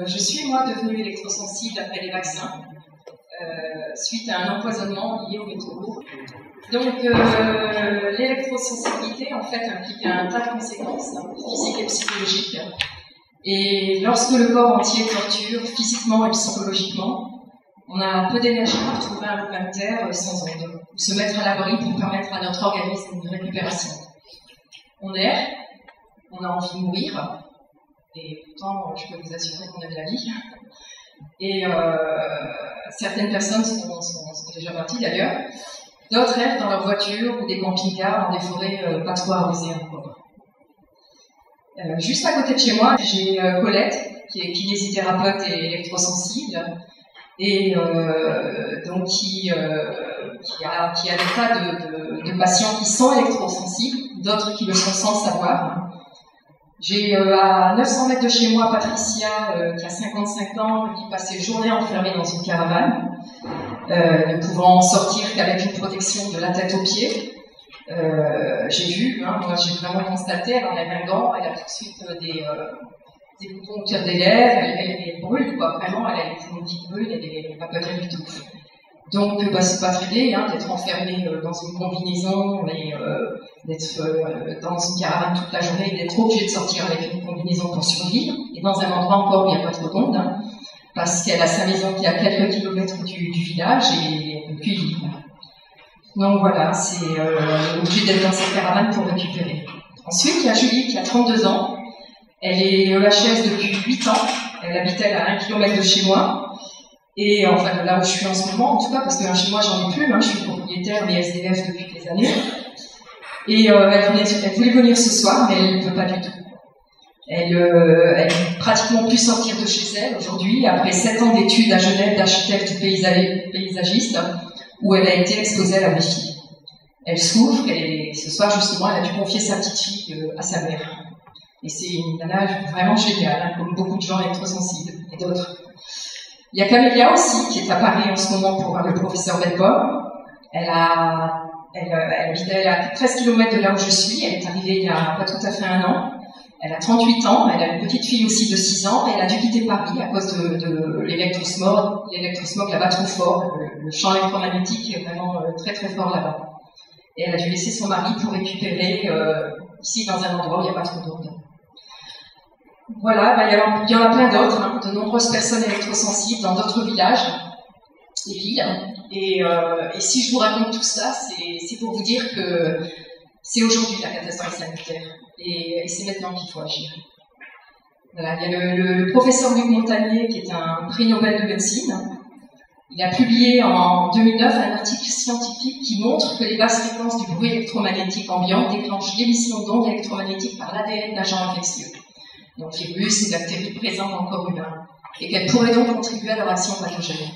Je suis, moi, devenue électrosensible après les vaccins, suite à un empoisonnement lié au métaux lourds. Donc, l'électrosensibilité, en fait, implique un tas de conséquences physiques et psychologiques. Et lorsque le corps entier torture, physiquement et psychologiquement, on a peu d'énergie pour trouver un lopin de terre sans onde, ou se mettre à l'abri pour permettre à notre organisme une récupération. On erre, on a envie de mourir, et pourtant, je peux vous assurer qu'on aime la vie. Et certaines personnes sont déjà parties d'ailleurs. D'autres errent dans leur voiture ou des camping-cars dans des forêts pas trop arrosées encore. Juste à côté de chez moi, j'ai Colette, qui est kinésithérapeute et électrosensible, et donc qui a des tas de patients qui sont électrosensibles, d'autres qui le sont sans le savoir. J'ai à 900 mètres de chez moi Patricia, qui a 55 ans, qui passe ses journées enfermée dans une caravane, ne pouvant sortir qu'avec une protection de la tête aux pieds. J'ai vu, moi j'ai vraiment constaté, elle enlève un gant, elle a tout de suite des boutons au cœur des lèvres, elle brûle, quoi, vraiment, elle a les poumons qui brûlent, elle n'est pas bien du tout. Donc, c'est pas très gai d'être enfermé dans une combinaison et d'être dans une caravane toute la journée et d'être obligé de sortir avec une combinaison pour survivre. Et dans un endroit encore où il n'y a pas trop de monde, parce qu'elle a sa maison qui est à quelques kilomètres du village et puis libre. Donc voilà, c'est obligé d'être dans cette caravane pour récupérer. Ensuite, il y a Julie qui a 32 ans. Elle est EHS depuis 8 ans. Elle habite à 1 kilomètre de chez moi. Et enfin, de là où je suis en ce moment, en tout cas, parce que chez moi, j'en ai plus, je suis propriétaire des SDF depuis des années. Et elle voulait venir ce soir, mais elle ne peut pas du tout. Elle ne pratiquement plus sortir de chez elle aujourd'hui, après 7 ans d'études à Genève d'architecte paysagiste, où elle a été exposée à la Wi-Fi. Elle souffre, et ce soir, justement, elle a dû confier sa petite fille à sa mère. Et c'est une nana vraiment géniale, comme beaucoup de gens électrosensibles, et d'autres. Il y a Camélia aussi, qui est à Paris en ce moment pour voir le professeur Belpom. Elle habitait à 13 km de là où je suis. Elle est arrivée il y a pas tout à fait un an. Elle a 38 ans. Elle a une petite fille aussi de 6 ans. Et elle a dû quitter Paris à cause de l'électrosmog. L'électrosmog là-bas trop fort. Le champ électromagnétique est vraiment très très fort là-bas. Et elle a dû laisser son mari pour récupérer ici dans un endroit où il n'y a pas trop d'ondes. Voilà, il y en a plein d'autres, de nombreuses personnes électrosensibles dans d'autres villages et villes. Et si je vous raconte tout ça, c'est pour vous dire que c'est aujourd'hui la catastrophe sanitaire. Et c'est maintenant qu'il faut agir. Voilà, il y a le professeur Luc Montagnier, qui est un prix Nobel de médecine. Il a publié en 2009 un article scientifique qui montre que les basses fréquences du bruit électromagnétique ambiant déclenchent l'émission d'ondes électromagnétiques par l'ADN d'agents infectieux. Donc virus et bactéries présentes dans le corps humain, et qu'elles pourraient donc contribuer à leur action pathogène,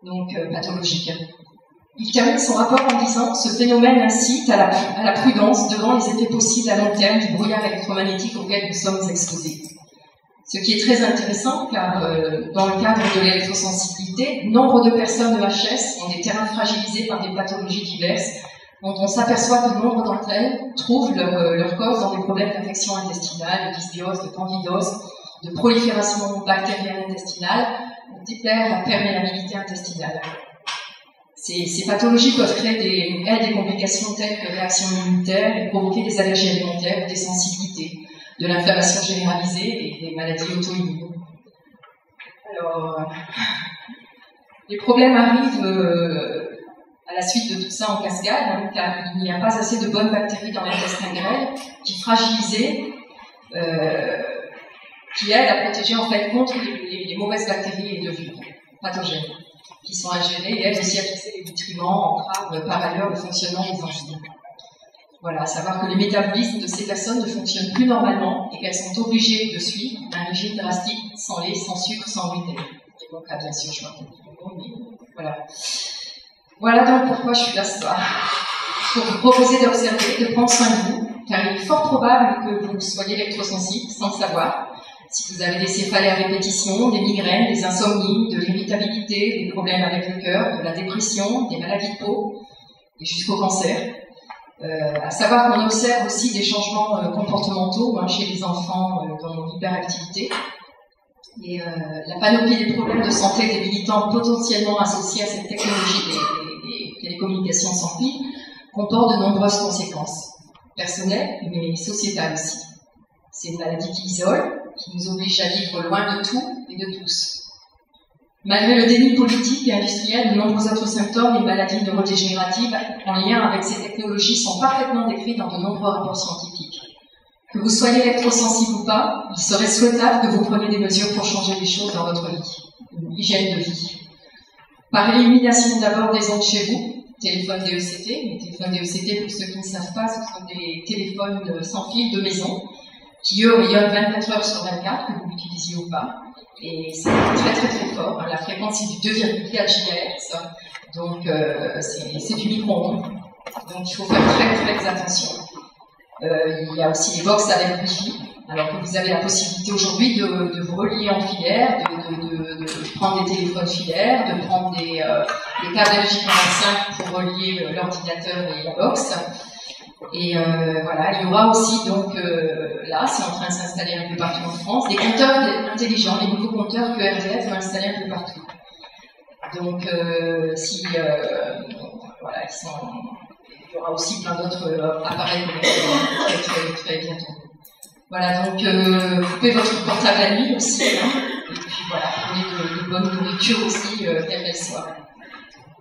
donc pathologique. Il termine son rapport en disant « Ce phénomène incite à la prudence devant les effets possibles à long terme du brouillard électromagnétique auquel nous sommes exposés. » Ce qui est très intéressant, car dans le cadre de l'électrosensibilité, nombre de personnes EHS ont des terrains fragilisés par des pathologies diverses, dont on s'aperçoit que nombre d'entre elles trouvent leur cause dans des problèmes d'infection intestinale, de dysbiose, de candidose, de prolifération bactérienne intestinale, d'hyperperméabilité intestinale. Ces pathologies peuvent créer des complications telles que réactions immunitaires et provoquer des allergies alimentaires, des sensibilités, de l'inflammation généralisée et des maladies auto-immunes. Alors, les problèmes arrivent à la suite de tout ça en cascade, car il n'y a pas assez de bonnes bactéries dans l'intestin grêle qui fragilisées, qui aident à protéger en fait contre les mauvaises bactéries et de virus pathogènes qui sont ingérés et aident aussi à fixer les nutriments, entravent par ailleurs le fonctionnement des enzymes. Voilà, à savoir que les métabolismes de ces personnes ne fonctionnent plus normalement et qu'elles sont obligées de suivre un régime drastique sans lait, sans sucre, sans gluten. Et donc, bien sûr, je m'en mais voilà. Voilà donc pourquoi je suis là ce soir. Pour vous proposer d'observer, de prendre soin de vous, car il est fort probable que vous soyez électrosensible sans le savoir. Si vous avez des céphalées à répétition, des migraines, des insomnies, de l'irritabilité, des problèmes avec le cœur, de la dépression, des maladies de peau, et jusqu'au cancer. À savoir qu'on observe aussi des changements comportementaux chez les enfants dans l'hyperactivité. Et la panoplie des problèmes de santé des militants potentiellement associés à cette technologie des télécommunications sans fil comporte de nombreuses conséquences, personnelles mais sociétales aussi. C'est une maladie qui isole, qui nous oblige à vivre loin de tout et de tous. Malgré le déni politique et industriel, de nombreux autres symptômes et maladies neurodégénératives en lien avec ces technologies sont parfaitement décrits dans de nombreux rapports scientifiques. Que vous soyez électrosensible ou pas, il serait souhaitable que vous preniez des mesures pour changer les choses dans votre vie, une hygiène de vie. Par l'élimination d'abord des ondes chez vous, téléphone DECT. Les téléphones DECT, pour ceux qui ne savent pas, ce sont des téléphones sans fil de maison qui, eux, rayonnent 24 heures sur 24, que vous l'utilisiez ou pas. Et c'est très très très fort. La fréquence est du 2,4 GHz, donc c'est du micro-ondes. Donc il faut faire très très attention. Il y a aussi les box avec Wi-Fi, alors que vous avez la possibilité aujourd'hui de vous relier en filaire, de prendre des téléphones filaires, de prendre des câbles J45 pour relier l'ordinateur et la box. Et voilà, il y aura aussi donc là, c'est en train de s'installer un peu partout en France, des compteurs intelligents, les nouveaux compteurs que RDF va installer un peu partout. Donc voilà, il y aura aussi plein d'autres appareils connectés très bientôt. Voilà, donc coupez votre portable la nuit aussi, hein, et puis voilà, prenez de bonne nourriture aussi, quelle qu'elle soit.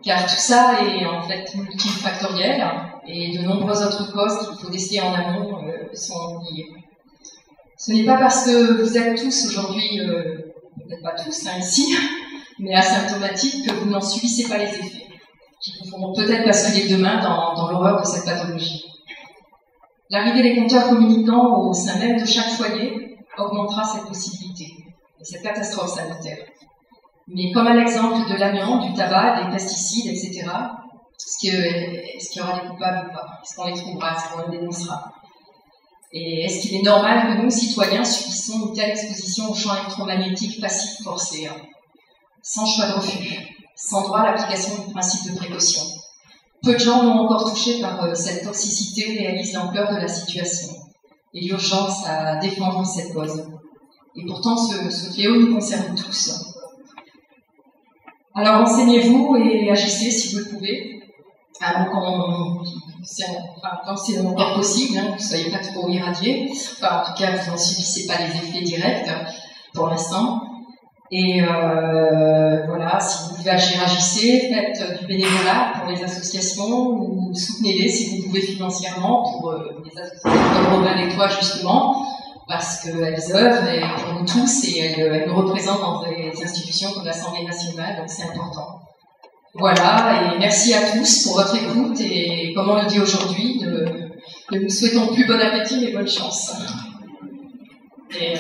Car tout ça est en fait multifactoriel et de nombreuses autres causes qu'il faut déceler en amont sont liées. Ce n'est pas parce que vous êtes tous aujourd'hui, peut-être pas tous hein, ici, mais asymptomatiques que vous n'en subissez pas les effets, qui vous feront peut-être basculer demain dans l'horreur de cette pathologie. L'arrivée des compteurs communicants au sein même de chaque foyer augmentera cette possibilité et cette catastrophe sanitaire. Mais comme à l'exemple de l'amiante, du tabac, des pesticides, etc., est-ce qu'il y aura des coupables ou pas? Est-ce qu'on les trouvera? Est-ce qu'on les dénoncera? Et est-ce qu'il est normal que nous, citoyens, subissons une telle exposition aux champs électromagnétiques passifs forcés, hein, sans choix de refus, sans droit à l'application du principe de précaution? Peu de gens non encore touchés par cette toxicité réalisent l'ampleur de la situation et l'urgence à défendre cette cause. Et pourtant, ce fléau nous concerne tous. Alors renseignez-vous et agissez si vous le pouvez, tant que c'est encore possible, hein, que vous ne soyez pas trop irradiés. Enfin, en tout cas, vous n'en subissez pas les effets directs pour l'instant. Et voilà, si vous pouvez agir, agissez, faites du bénévolat pour les associations ou soutenez-les si vous pouvez financièrement pour les associations comme Robin et toi justement, parce qu'elles œuvrent pour nous tous et elles nous représentent dans des institutions comme l'Assemblée nationale, donc c'est important. Voilà, et merci à tous pour votre écoute et comme on le dit aujourd'hui, ne nous souhaitons plus bon appétit mais bonne chance. Et,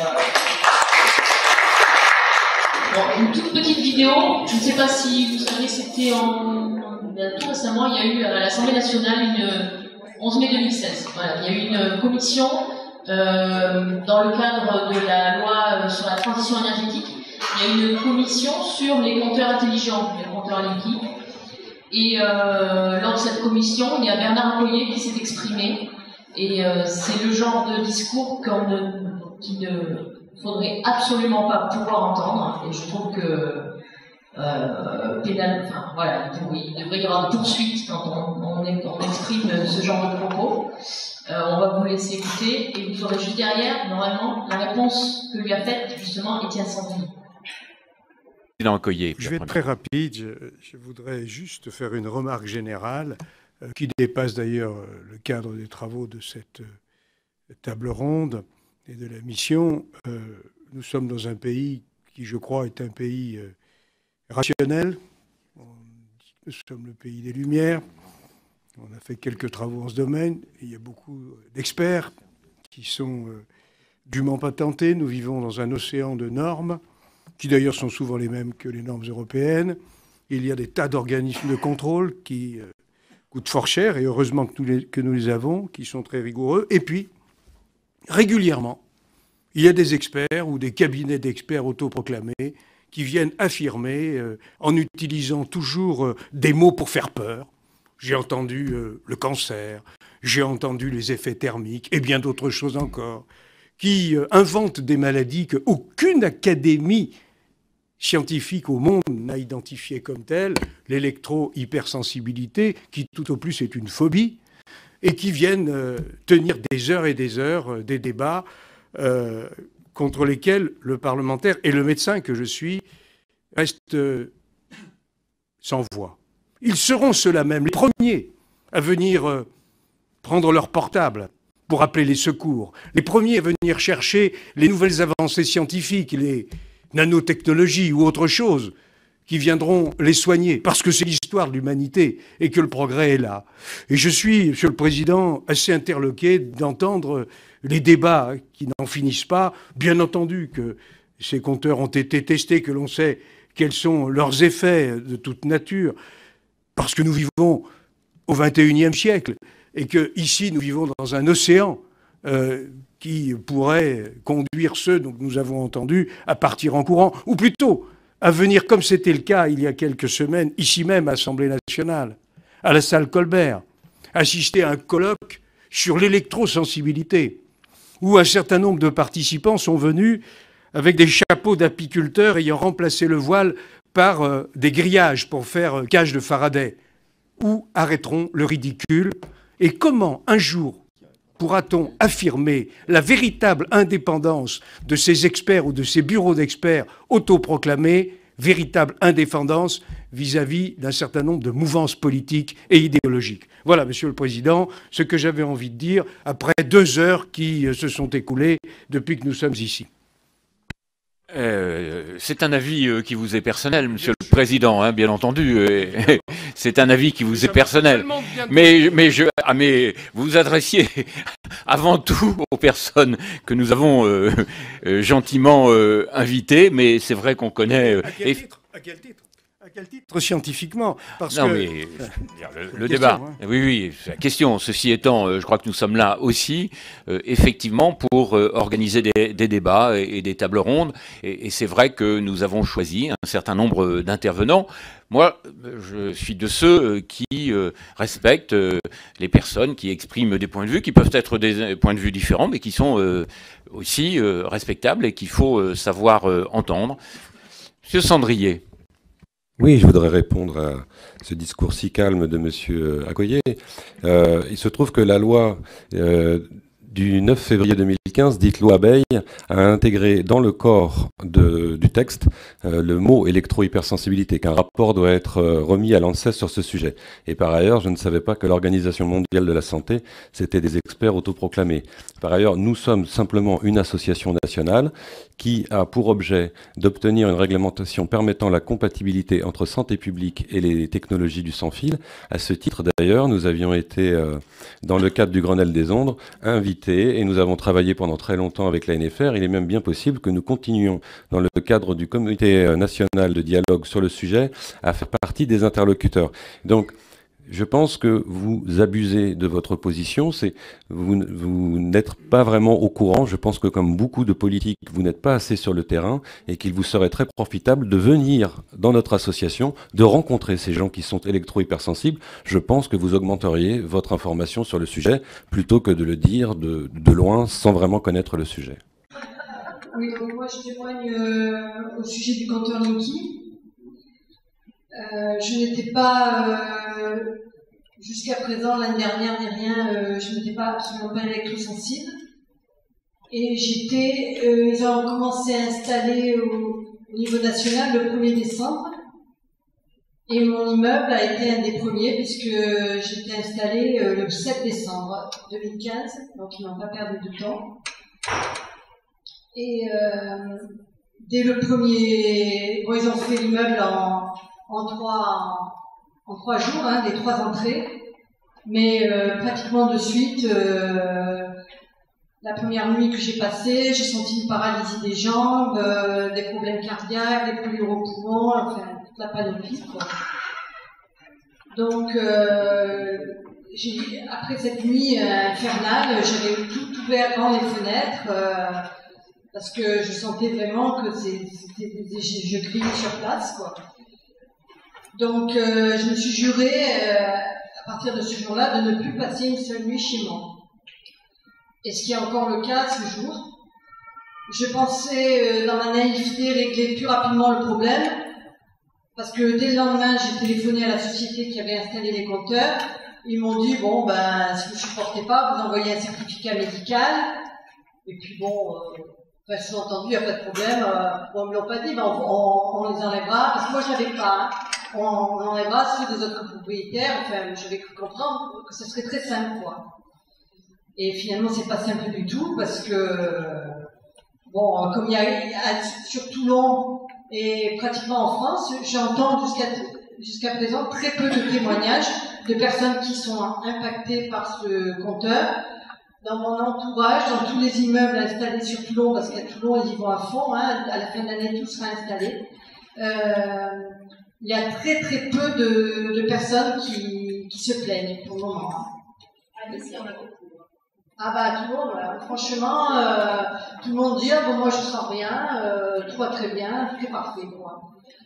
bon, une toute petite vidéo, je ne sais pas si vous savez, c'était tout récemment, il y a eu à l'Assemblée nationale 11 mai 2016. Voilà, il y a eu une commission dans le cadre de la loi sur la transition énergétique. Il y a eu une commission sur les compteurs intelligents, les compteurs électriques. Et lors de cette commission, il y a Bernard Accoyer qui s'est exprimé. Et c'est le genre de discours qu'il ne faudrait absolument pas pouvoir entendre. Et je trouve que il devrait y avoir des poursuites quand on exprime ce genre de propos. On va vous laisser écouter et vous aurez juste derrière, normalement, la réponse que lui a faite, justement, Étienne Sandini. Je vais être très rapide. Je voudrais juste faire une remarque générale qui dépasse d'ailleurs le cadre des travaux de cette table ronde et de la mission. Nous sommes dans un pays qui, je crois, est un pays rationnel. Nous sommes le pays des Lumières. On a fait quelques travaux en ce domaine. Il y a beaucoup d'experts qui sont dûment patentés. Nous vivons dans un océan de normes, qui d'ailleurs sont souvent les mêmes que les normes européennes. Il y a des tas d'organismes de contrôle qui coûtent fort cher, et heureusement que nous les avons, qui sont très rigoureux. Et puis, régulièrement, il y a des experts ou des cabinets d'experts autoproclamés qui viennent affirmer, en utilisant toujours des mots pour faire peur. J'ai entendu le cancer, j'ai entendu les effets thermiques et bien d'autres choses encore, qui inventent des maladies qu'aucune académie scientifique au monde n'a identifiées comme telles, l'électro-hypersensibilité, qui tout au plus est une phobie, et qui viennent tenir des heures et des heures des débats contre lesquels le parlementaire et le médecin que je suis restent sans voix. Ils seront ceux-là même, les premiers à venir prendre leur portable pour appeler les secours, les premiers à venir chercher les nouvelles avancées scientifiques, les nanotechnologies ou autre chose qui viendront les soigner, parce que c'est l'histoire de l'humanité et que le progrès est là. Et je suis, Monsieur le Président, assez interloqué d'entendre les débats qui n'en finissent pas. Bien entendu que ces compteurs ont été testés, que l'on sait quels sont leurs effets de toute nature, parce que nous vivons au XXIe siècle et que ici nous vivons dans un océan qui pourrait conduire ceux dont nous avons entendu à partir en courant, ou plutôt à venir, comme c'était le cas il y a quelques semaines, ici même à l'Assemblée nationale, à la salle Colbert, assister à un colloque sur l'électrosensibilité, où un certain nombre de participants sont venus avec des chapeaux d'apiculteurs ayant remplacé le voile par des grillages pour faire cage de Faraday. Où arrêteront le ridicule? Et comment, un jour, pourra-t-on affirmer la véritable indépendance de ces experts ou de ces bureaux d'experts autoproclamés, véritable indépendance vis-à-vis d'un certain nombre de mouvances politiques et idéologiques? Voilà, Monsieur le Président, ce que j'avais envie de dire après 2 heures qui se sont écoulées depuis que nous sommes ici. C'est un avis qui vous est personnel, Monsieur le Président, hein, bien entendu. C'est un avis qui vous est personnel. Mais vous vous adressiez avant tout aux personnes que nous avons gentiment invitées, mais c'est vrai qu'on connaît... À quel titre scientifiquement? Parce non, que... mais le débat. Hein. Oui, c'est la question. Ceci étant, je crois que nous sommes là aussi, effectivement, pour organiser des débats et des tables rondes. Et c'est vrai que nous avons choisi un certain nombre d'intervenants. Moi, je suis de ceux qui respectent les personnes qui expriment des points de vue, qui peuvent être des points de vue différents, mais qui sont aussi respectables et qu'il faut savoir entendre. Monsieur Sandrier. Oui, je voudrais répondre à ce discours si calme de Monsieur Accoyer. Il se trouve que la loi du 9 février 2015, dite loi Veil, a intégré dans le corps du texte le mot électro-hypersensibilité, qu'un rapport doit être remis à l'ANSES sur ce sujet. Et par ailleurs, je ne savais pas que l'Organisation mondiale de la santé, c'était des experts autoproclamés. Par ailleurs, nous sommes simplement une association nationale qui a pour objet d'obtenir une réglementation permettant la compatibilité entre santé publique et les technologies du sans-fil. À ce titre, d'ailleurs, nous avions été, dans le cadre du Grenelle des ondes, invités et nous avons travaillé pendant très longtemps avec la NFR. Il est même bien possible que nous continuions, dans le cadre du Comité national de dialogue sur le sujet, à faire partie des interlocuteurs. Donc, je pense que vous abusez de votre position. Vous n'êtes pas vraiment au courant. Je pense que comme beaucoup de politiques, vous n'êtes pas assez sur le terrain et qu'il vous serait très profitable de venir dans notre association, de rencontrer ces gens qui sont électro-hypersensibles. Je pense que vous augmenteriez votre information sur le sujet plutôt que de le dire de loin sans vraiment connaître le sujet. Oui, donc moi je témoigne au sujet du compteur Linky. Je n'étais pas, jusqu'à présent, l'année dernière, ni rien, je n'étais pas absolument pas électrosensible. Et ils ont commencé à installer au niveau national le 1er décembre. Et mon immeuble a été un des premiers puisque j'étais installée le 7 décembre 2015, donc ils n'ont pas perdu de temps. Et dès le premier, bon, ils ont fait l'immeuble en 3 jours, hein, les 3 entrées, mais pratiquement de suite, la première nuit que j'ai passée, j'ai senti une paralysie des jambes, des problèmes cardiaques, des brûlures aux poumons, enfin toute la panoplie, quoi. Donc après cette nuit infernale, j'avais tout ouvert grand les fenêtres parce que je sentais vraiment que je criais sur place, quoi. Donc, je me suis juré, à partir de ce jour-là, de ne plus passer une seule nuit chez moi. Et ce qui est encore le cas ce jour, Je pensais, dans ma naïveté, régler plus rapidement le problème, parce que dès le lendemain, j'ai téléphoné à la société qui avait installé les compteurs. Ils m'ont dit, bon, ben, si vous ne supportez pas, vous envoyez un certificat médical. Et puis bon, enfin, sous-entendu, il n'y a pas de problème. Bon, ils ne me l'ont pas dit, ben, on les enlèvera. Parce que moi, je n'avais pas. Hein. On enlèvera ceux des autres propriétaires. Enfin, j'avais cru comprendre que ce serait très simple, quoi. Et finalement, c'est pas simple du tout, parce que, bon, comme il y a sur Toulon et pratiquement en France, j'entends jusqu'à présent très peu de témoignages de personnes qui sont impactées par ce compteur. Dans mon entourage, dans tous les immeubles installés sur Toulon, parce qu'à Toulon, ils y vont à fond, hein, à la fin de l'année, tout sera installé. Il y a très très peu de personnes qui se plaignent pour le moment. Ah, ici, on a beaucoup. Ah bah tout le monde, voilà. Franchement, tout le monde dit, ah bon, moi je sens rien, tout va très bien, tout est parfait, quoi.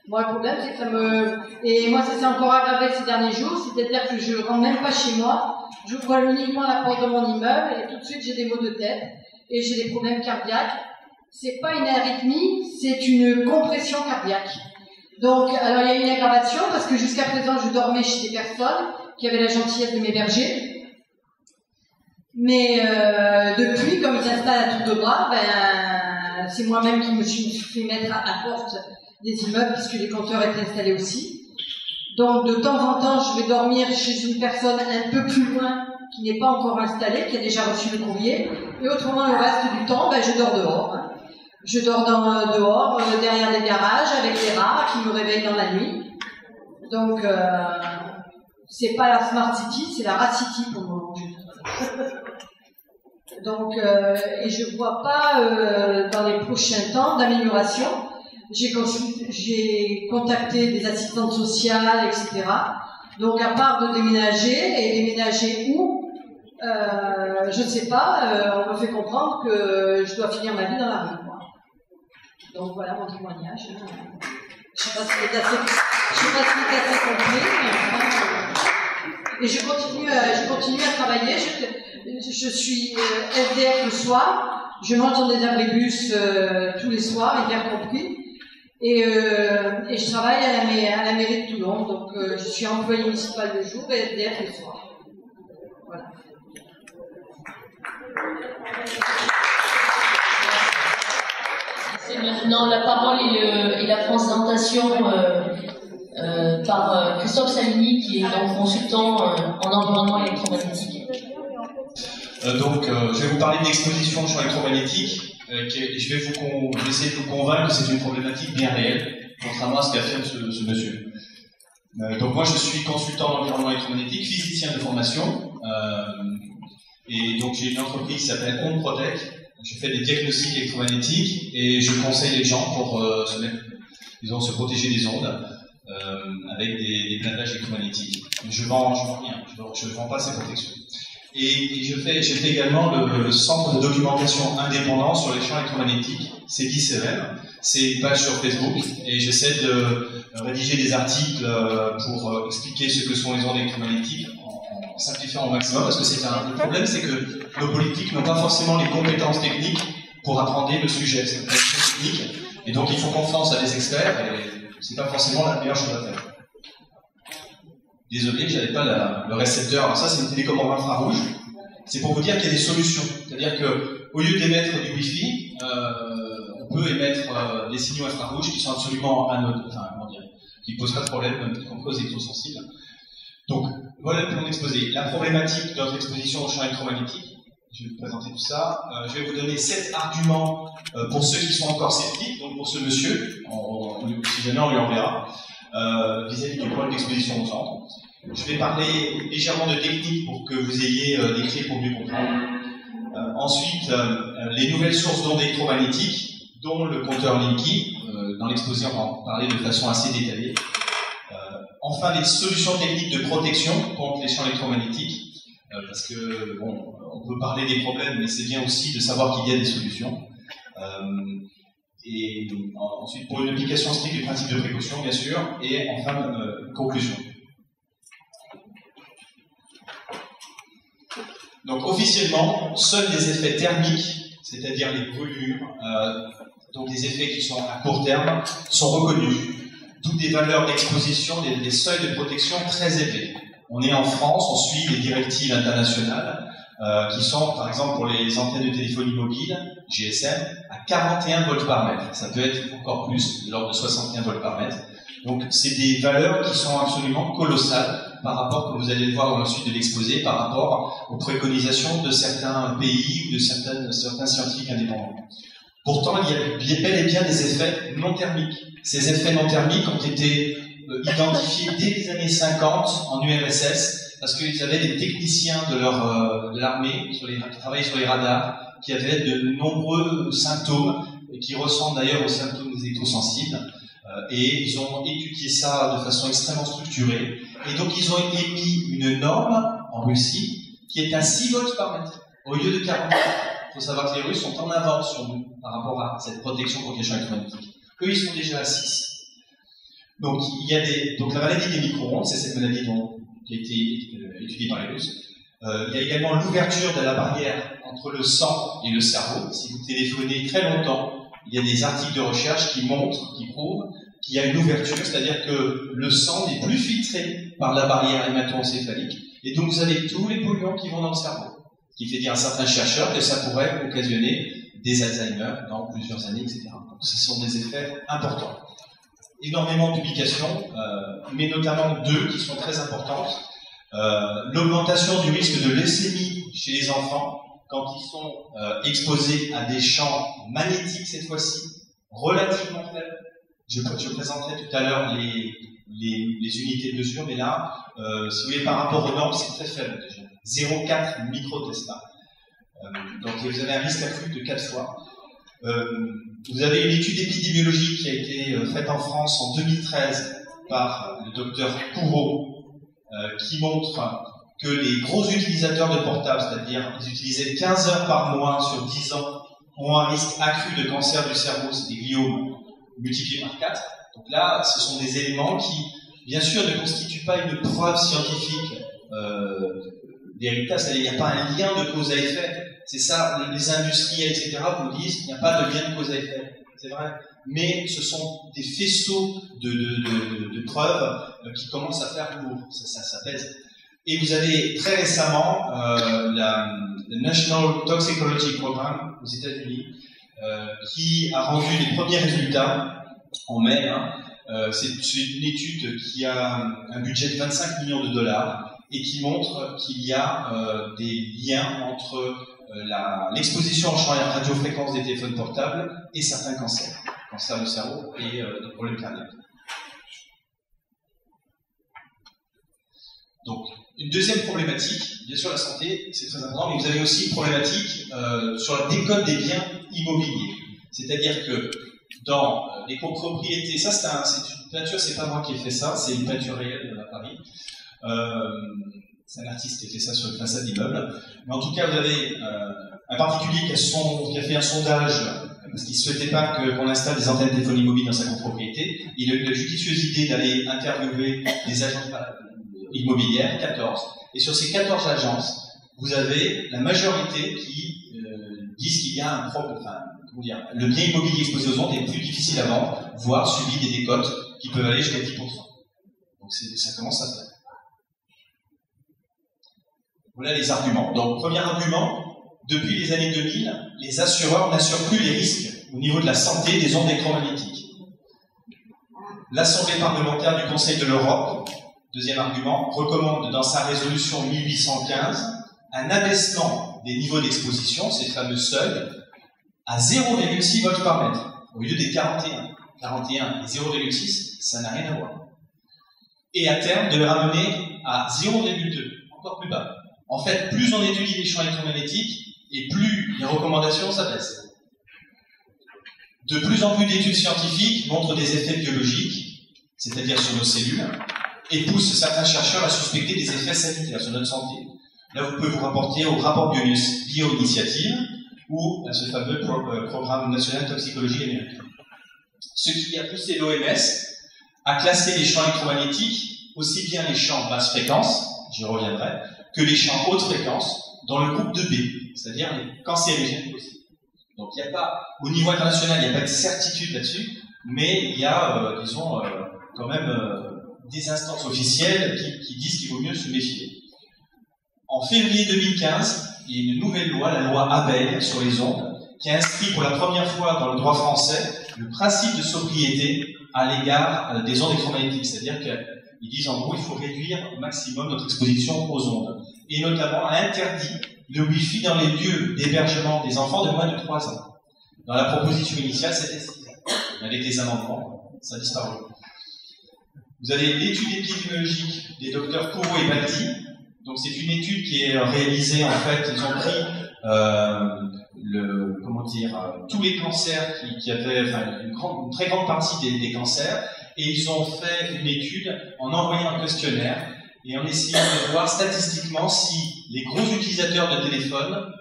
Moi le problème c'est que ça me... Et moi ça s'est encore aggravé ces derniers jours, c'est-à-dire que je rentre même pas chez moi, j'ouvre uniquement la porte de mon immeuble et tout de suite j'ai des maux de tête et j'ai des problèmes cardiaques. C'est pas une arythmie, c'est une compression cardiaque. Donc, alors il y a une aggravation parce que jusqu'à présent je dormais chez des personnes qui avaient la gentillesse de m'héberger. Mais depuis, comme ils installent à tour de bras, ben, c'est moi-même qui me suis fait mettre à la porte des immeubles puisque les compteurs étaient installés aussi. Donc de temps en temps, je vais dormir chez une personne un peu plus loin qui n'est pas encore installée, qui a déjà reçu le courrier. Et autrement, le reste du temps, ben, je dors dehors. Hein. Je dors dehors, derrière les garages, avec les rats qui me réveillent dans la nuit. Donc, c'est pas la Smart City, c'est la Rat City pour le moment. Donc, et je vois pas dans les prochains temps d'amélioration. J'ai contacté des assistantes sociales, etc. Donc, à part de déménager, et déménager où, je ne sais pas, on me fait comprendre que je dois finir ma vie dans la rue, moi. Donc, voilà mon témoignage. Je ne sais pas si c'est assez compris, mais et je continue à travailler. Je suis SDF le soir. Je mange dans des abribus tous les soirs, hiver compris. Et je travaille à la mairie de Toulon. Donc, je suis employée municipale le jour et SDF le soir. Voilà. C'est maintenant la parole et la présentation par Christophe Salini, qui est donc consultant en environnement électromagnétique. Je vais vous parler de l'exposition au champ électromagnétique. Je vais essayer de vous convaincre que c'est une problématique bien réelle, contrairement à ce qu'affirme ce monsieur. Donc moi, je suis consultant en environnement électromagnétique, physicien de formation, et donc j'ai une entreprise qui s'appelle OnProtec. Je fais des diagnostics électromagnétiques et je conseille les gens pour se protéger des ondes avec des plantages électromagnétiques. Je vends rien, je vends pas ces protections. Et j'ai fait également le centre de documentation indépendant sur les champs électromagnétiques, c'est DICEREM. C'est une page sur Facebook et j'essaie de rédiger des articles pour expliquer ce que sont les ondes électromagnétiques en simplifiant au maximum, parce que le problème, c'est que nos politiques n'ont pas forcément les compétences techniques pour appréhender le sujet. C'est très technique, et donc ils font confiance à des experts, et c'est pas forcément la meilleure chose à faire. Désolé, j'avais pas le récepteur. Alors ça, c'est une télécommande infrarouge. C'est pour vous dire qu'il y a des solutions. C'est-à-dire que, au lieu d'émettre du Wi-Fi, on peut émettre des signaux infrarouges qui sont absolument anodins, qui ne posent pas de problème, qu'on cause électrosensibles. Donc, voilà pour mon exposé. La problématique de notre exposition au champ électromagnétique, je vais vous présenter tout ça. Je vais vous donner 7 arguments pour ceux qui sont encore sceptiques, donc pour ce monsieur, si jamais on lui enverra, vis-à-vis du problème d'exposition au centre. Je vais parler légèrement de technique pour que vous ayez des clés pour mieux comprendre. Ensuite, les nouvelles sources d'ondes électromagnétiques, dont le compteur Linky. Dans l'exposé, on va en parler de façon assez détaillée. Enfin, les solutions techniques de protection contre les champs électromagnétiques, parce que, bon, on peut parler des problèmes, mais c'est bien aussi de savoir qu'il y a des solutions. Et ensuite, pour une application stricte du principe de précaution, bien sûr, et enfin, conclusion. Donc, officiellement, seuls les effets thermiques c'est-à-dire les brûlures, donc des effets qui sont à court terme, sont reconnus. D'où des valeurs d'exposition, des seuils de protection très élevés. On est en France, on suit les directives internationales qui sont, par exemple, pour les antennes de téléphonie mobile, GSM, à 41 volts par mètre. Ça peut être encore plus, de l'ordre de 61 volts par mètre. Donc, c'est des valeurs qui sont absolument colossales par rapport, comme vous allez le voir dans la suite de l'exposé, par rapport aux préconisations de certains pays ou de certains scientifiques indépendants. Pourtant, il y a bel et bien des effets non thermiques. Ces effets non thermiques ont été identifiés dès les années 50 en URSS, parce qu'ils avaient des techniciens de l'armée qui travaillaient sur les radars, qui avaient de nombreux symptômes, et qui ressemblent d'ailleurs aux symptômes des électrosensibles. Et ils ont étudié ça de façon extrêmement structurée. Et donc, ils ont émis une norme en Russie qui est à 6 volts par mètre, au lieu de 40. Il faut savoir que les Russes sont en avance sur nous par rapport à cette protection contre les champs électromagnétiques. Eux, ils sont déjà à 6. Donc, donc la maladie des micro-ondes, c'est cette maladie qui a été étudiée par les Russes. Il y a également l'ouverture de la barrière entre le sang et le cerveau. Si vous téléphonez très longtemps, il y a des articles de recherche qui prouvent qu'il y a une ouverture, c'est-à-dire que le sang n'est plus filtré par la barrière hémato-encéphalique, et donc vous avez tous les polluants qui vont dans le cerveau. Ce qui fait dire à certains chercheurs que ça pourrait occasionner des Alzheimer dans plusieurs années, etc. Donc ce sont des effets importants. Énormément de publications, mais notamment 2 qui sont très importantes. L'augmentation du risque de leucémie chez les enfants quand ils sont exposés à des champs magnétiques cette fois-ci, relativement faibles. Je présenterai tout à l'heure les unités de mesure, mais là, si vous voulez, par rapport aux normes, c'est très faible déjà. 0,4 microtesla. Donc vous avez un risque accru de 4 fois. Vous avez une étude épidémiologique qui a été faite en France en 2013 par le docteur Courreau, qui montre que les gros utilisateurs de portables, c'est-à-dire ils utilisaient 15 heures par mois sur 10 ans, ont un risque accru de cancer du cerveau, c'est des gliomes, multiplié par 4. Donc là, ce sont des éléments qui, bien sûr, ne constituent pas une preuve scientifique véritable, c'est-à-dire qu'il n'y a pas un lien de cause à effet. C'est ça, les industriels, etc., vous disent qu'il n'y a pas de lien de cause à effet. C'est vrai. Mais ce sont des faisceaux de preuves qui commencent à faire lourd. Ça pèse. Et vous avez très récemment le National Toxicology Program aux États-Unis qui a rendu les premiers résultats en mai. C'est une étude qui a un budget de 25 millions de dollars et qui montre qu'il y a des liens entre l'exposition en champ radiofréquence des téléphones portables et certains cancers, cancer du cerveau et des problèmes cardiaques. Donc, une deuxième problématique, bien sûr la santé, c'est très important, mais vous avez aussi une problématique sur la décote des biens immobiliers. C'est-à-dire que dans les copropriétés, ça c'est une peinture, c'est pas moi qui ai fait ça, c'est une peinture réelle à Paris. C'est un artiste qui a fait ça sur une façade d'immeuble. Mais en tout cas, vous avez un particulier qui a fait un sondage parce qu'il ne souhaitait pas qu'on installe des antennes de téléphonie mobile dans sa copropriété. Il a eu la judicieuse idée d'aller interviewer des agences immobilières, 14. Et sur ces 14 agences, vous avez la majorité qui disent qu'il y a un problème. Enfin, comment dire, le bien immobilier exposé aux ondes est plus difficile à vendre, voire subi des décotes qui peuvent aller jusqu'à 10%. Donc ça commence à faire. Voilà les arguments. Donc, premier argument, depuis les années 2000, les assureurs n'assurent plus les risques au niveau de la santé des ondes électromagnétiques. L'Assemblée parlementaire du Conseil de l'Europe, deuxième argument, recommande dans sa résolution 1815 un abaissement des niveaux d'exposition, ces fameux seuils, à 0,6 volts par mètre, au lieu des 41. 41 et 0,6, ça n'a rien à voir. Et à terme, de le ramener à 0,2, encore plus bas. En fait, plus on étudie les champs électromagnétiques, et plus les recommandations s'abaissent. De plus en plus d'études scientifiques montrent des effets biologiques, c'est-à-dire sur nos cellules, et poussent certains chercheurs à suspecter des effets sanitaires sur notre santé. Là, vous pouvez vous rapporter au rapport Bio-Initiative ou à ce fameux programme national de toxicologie américain. Ce qui a poussé l'OMS à classer les champs électromagnétiques, aussi bien les champs basse fréquence, j'y reviendrai, que les champs haute fréquence, dans le groupe 2B, c'est-à-dire les cancérigènes possibles. Donc il n'y a pas, au niveau international, il n'y a pas de certitude là-dessus, mais il y a, disons, quand même des instances officielles qui disent qu'il vaut mieux se méfier. En février 2015, il y a une nouvelle loi, la loi Abeille sur les ondes, qui a inscrit pour la première fois dans le droit français le principe de sobriété à l'égard des ondes électromagnétiques. C'est-à-dire qu'ils disent en gros il faut réduire au maximum notre exposition aux ondes. Et notamment interdit le Wi-Fi dans les lieux d'hébergement des enfants de moins de 3 ans. Dans la proposition initiale, c'était 6 ans. Avec les amendements, ça a disparu. Vous avez l'étude épidémiologique des docteurs Courreau et Baldi. Donc c'est une étude qui est réalisée, en fait, ils ont pris tous les cancers qui avaient, enfin, une très grande partie des cancers, et ils ont fait une étude en envoyant un questionnaire et en essayant de voir statistiquement si les gros utilisateurs de téléphone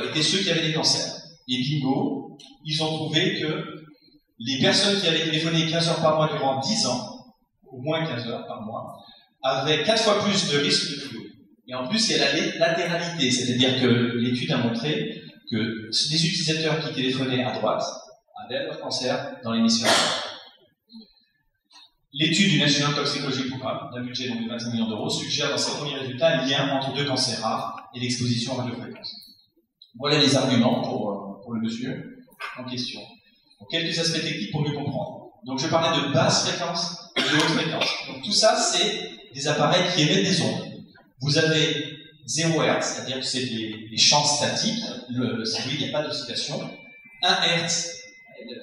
étaient ceux qui avaient des cancers. Et bingo, ils ont trouvé que les personnes qui avaient téléphoné 15 heures par mois durant 10 ans, au moins 15 heures par mois, avaient 4 fois plus de risques de fluo. Et en plus, il y a la latéralité, c'est-à-dire que l'étude a montré que les utilisateurs qui téléphonaient à droite avaient leur cancer dans l'hémisphère droit. L'étude du National Toxicology Program, d'un budget de 25 millions d'euros, suggère dans ses premiers résultats un lien entre 2 cancers rares et l'exposition à radiofréquence. Voilà les arguments pour le monsieur en question. Donc, quelques aspects techniques pour mieux comprendre. Donc je parlais de basse fréquence et de haute fréquence. Donc tout ça, c'est des appareils qui émettent des ondes. Vous avez 0 Hz, c'est-à-dire que c'est des champs statiques, il n'y a pas d'oscillation. 1 Hz,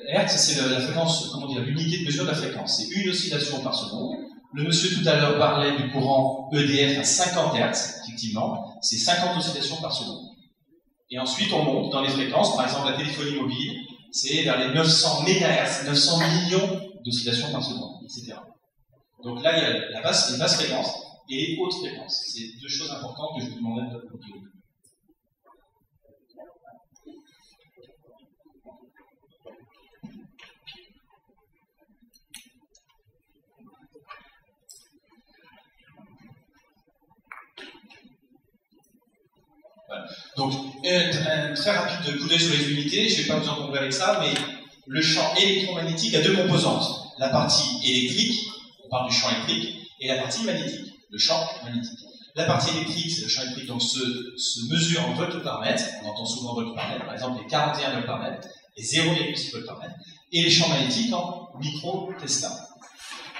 Hertz, c'est la fréquence, comment dire, l'unité de mesure de la fréquence. C'est une oscillation par seconde. Le monsieur tout à l'heure parlait du courant EDF à 50 Hz, effectivement, c'est 50 oscillations par seconde. Et ensuite, on monte dans les fréquences, par exemple la téléphonie mobile, c'est vers les 900 MHz, 900 millions d'oscillations par seconde, etc. Donc là, il y a les basses fréquences et les hautes fréquences. C'est 2 choses importantes que je vous demandais de bloquer. Voilà. Donc, un très rapide coup d'œil sur les unités, je ne vais pas vous encombrer avec ça, mais le champ électromagnétique a 2 composantes. La partie électrique, on parle du champ électrique, et la partie magnétique, le champ magnétique. La partie électrique, c'est le champ électrique, donc se mesure en volts par mètre, on entend souvent volts par mètre, par exemple les 41 volts par mètre, et 0,6 volts par mètre, et les champs magnétiques en micro-Tesla.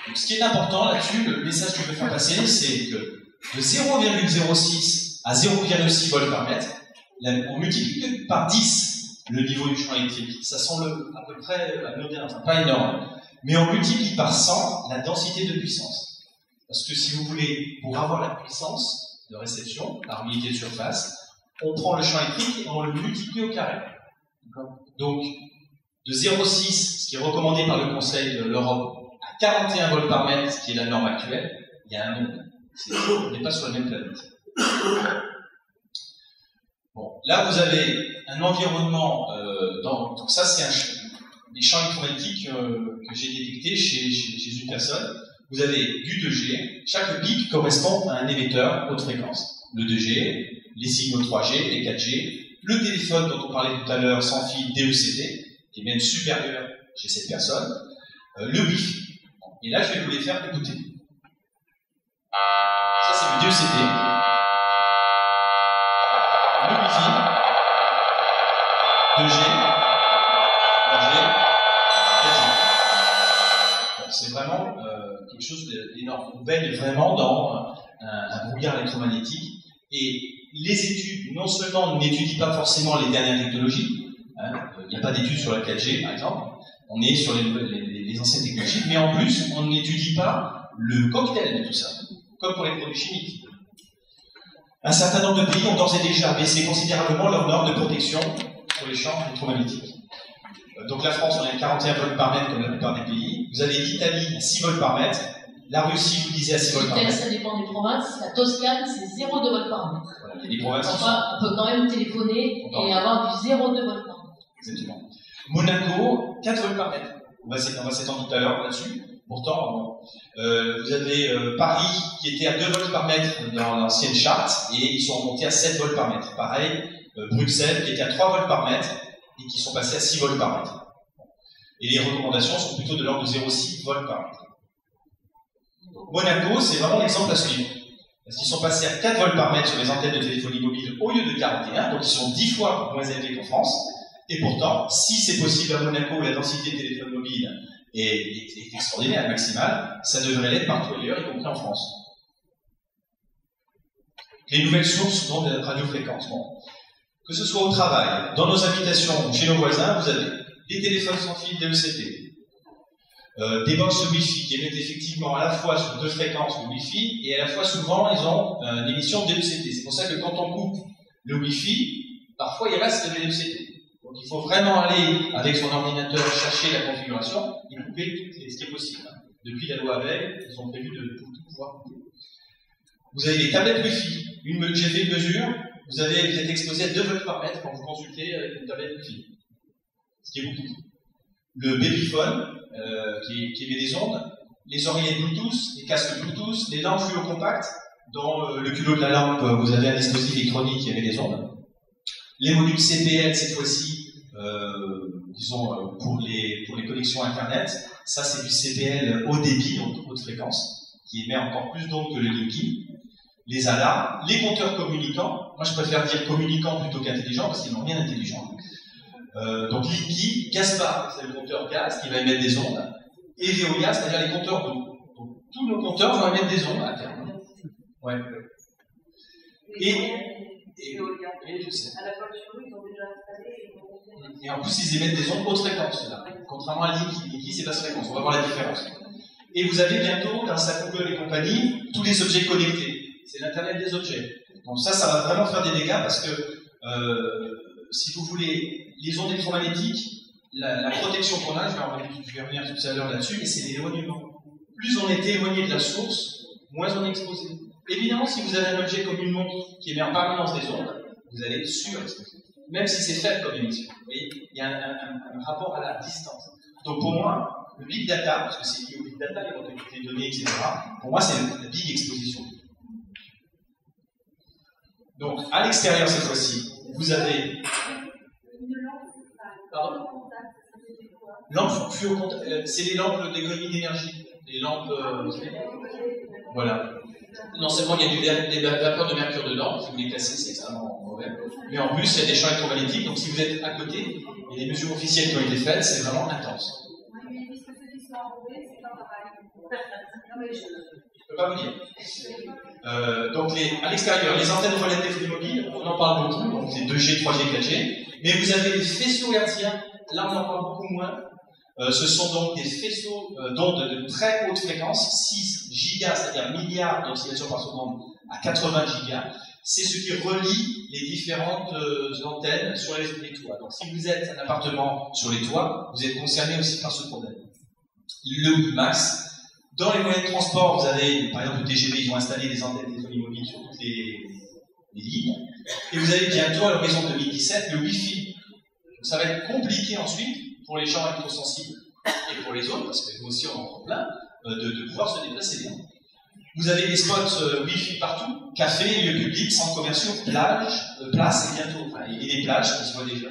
Donc, ce qui est important là-dessus, le message que je veux faire passer, c'est que de 0,06 à 0,6 volts par mètre, on multiplie par 10 le niveau du champ électrique. Ça semble à peu près anodin, enfin pas énorme, mais on multiplie par 100 la densité de puissance. Parce que si vous voulez, pour avoir la puissance de réception par unité de surface, on prend le champ électrique et on le multiplie au carré. Donc, de 0,6, ce qui est recommandé par le Conseil de l'Europe, à 41 volts par mètre, ce qui est la norme actuelle, il y a un monde. On n'est pas sur la même planète. Bon, là, vous avez un environnement, donc ça, c'est des champs électromagnétiques que j'ai détectés chez une personne. Vous avez du 2G, chaque bit correspond à un émetteur haute fréquence. Le 2G, les signaux 3G, les 4G, le téléphone dont on parlait tout à l'heure sans fil DECT, qui est même supérieur chez cette personne, le Wi-Fi. Et là, je vais vous les faire écouter. Ça, c'est le DECT. Le Wi-Fi, 2G, 3G, 4G. C'est vraiment quelque chose d'énorme. On baigne vraiment dans un brouillard électromagnétique. Et les études, non seulement n'étudient pas forcément les dernières technologies, il n'y a pas d'études sur la 4G, par exemple, on est sur les anciennes technologies, mais en plus, on n'étudie pas le cocktail de tout ça, comme pour les produits chimiques. Un certain nombre de pays ont d'ores et déjà baissé considérablement leurs normes de protection sur les champs électromagnétiques. Donc la France, on a 41 volts par mètre comme la plupart des pays. Vous avez l'Italie à 6 volts par mètre. La Russie, vous disiez, à 6 volts par mètre. Ça dépend des provinces. La Toscane, c'est 0,2 volts par mètre. Voilà, il y a des provinces on peut quand même téléphoner et avoir du 0,2 volts par mètre. Exactement. Monaco, 4 volts par mètre. On va s'étendre tout à l'heure là-dessus. Pourtant, vous avez Paris qui était à 2 volts par mètre dans l'ancienne charte et ils sont remontés à 7 volts par mètre. Pareil, Bruxelles qui était à 3 volts par mètre et qui sont passés à 6 volts par mètre. Et les recommandations sont plutôt de l'ordre de 0,6 volts par mètre. Monaco, c'est vraiment l'exemple à suivre. Parce qu'ils sont passés à 4 volts par mètre sur les antennes de téléphonie mobile au lieu de 41, donc ils sont 10 fois moins élevés qu'en France. Et pourtant, si c'est possible à Monaco où la densité de téléphone mobile est extraordinaire, maximale, ça devrait l'être partout ailleurs, y compris en France. Les nouvelles sources donc, de la radiofréquence. Bon. Que ce soit au travail, dans nos habitations, chez nos voisins, vous avez des téléphones sans fil DECT, des box Wi-Fi qui émettent effectivement à la fois sur 2 fréquences de Wi-Fi et à la fois souvent ils ont une émission DECT. C'est pour ça que quand on coupe le Wi-Fi, parfois il reste le DECT. Donc il faut vraiment aller avec son ordinateur chercher la configuration et couper ce qui est possible. Depuis la loi Abel, ils ont prévu de tout pouvoir couper. Vous avez des tablettes Wi-Fi. J'ai fait une mesure, vous êtes exposé à 2 volts par mètre quand vous consultez avec une tablette Wi-Fi. Ce qui est beaucoup. Le babyphone, qui émet des ondes, les oreillettes Bluetooth, les casques Bluetooth, les lampes fluocompactes, dans le culot de la lampe, vous avez un dispositif électronique qui émet des ondes. Les modules CPL, cette fois-ci, disons, pour les connexions Internet, ça c'est du CPL haut débit, donc haute fréquence, qui émet encore plus d'ondes que le LinkI. Les alarmes, les compteurs communicants, moi je préfère dire communicants plutôt qu'intelligents, parce qu'ils n'ont rien d'intelligent. Donc LinkI, Gaspard, c'est le compteur gaz qui va émettre des ondes, et Veolia, c'est-à-dire les compteurs d'eau. Donc tous nos compteurs vont émettre des ondes à terme. Ouais. Et en plus, ils émettent des ondes haute fréquence, là. Contrairement à LinkI, c'est basse fréquence. On va voir la différence. Et vous avez bientôt, grâce à Google et compagnie, tous les objets connectés. C'est l'Internet des objets. Donc ça va vraiment faire des dégâts parce que, si vous voulez, les ondes électromagnétiques, la protection qu'on a, je vais revenir tout à l'heure là-dessus, mais c'est l'éloignement. Plus on est éloigné de la source, moins on est exposé. Évidemment, si vous avez un objet comme une montre qui émet en permanence des ondes, vous allez être surexposé. Même si c'est faible comme émission. Vous voyez, il y a un rapport à la distance. Donc pour moi, le big data, parce que c'est lié au big data, les données, etc., pour moi, c'est la big exposition. Donc, à l'extérieur, cette fois-ci, vous avez... Pardon ? Lampes fluocontact, c'est les lampes d'économie d'énergie. Les lampes... voilà. Non seulement il y a des vapeurs de mercure dedans, si vous les cassez, c'est extrêmement mauvais. Mais en plus, il y a des champs électromagnétiques, donc si vous êtes à côté, il y a des mesures officielles qui ont été faites, c'est vraiment intense. Je ne peux pas vous dire. Donc à l'extérieur, les antennes relais de téléphonie mobile, on en parle beaucoup, donc c'est 2G, 3G, 4G, mais vous avez des faisceaux hertziens, là on en parle beaucoup moins. Ce sont donc des faisceaux d'ondes de très haute fréquence, 6 gigas, c'est-à-dire milliards d'oscillations par seconde à 80 gigas. C'est ce qui relie les différentes antennes sur les toits. Donc si vous êtes un appartement sur les toits, vous êtes concerné aussi par ce problème. Le max. Dans les moyens de transport, vous avez, par exemple, le TGV, ils ont installé des antennes de téléphonie mobile sur toutes les lignes. Et vous avez bientôt, à l'horizon 2017, le Wi-Fi. Donc ça va être compliqué ensuite, pour les gens électrosensibles et pour les autres, parce que nous aussi on en prend plein, de pouvoir se déplacer bien. Vous avez des spots Wi-Fi partout, cafés, lieux publics, centres commerciaux, places et bientôt, et des plages qui se voient déjà.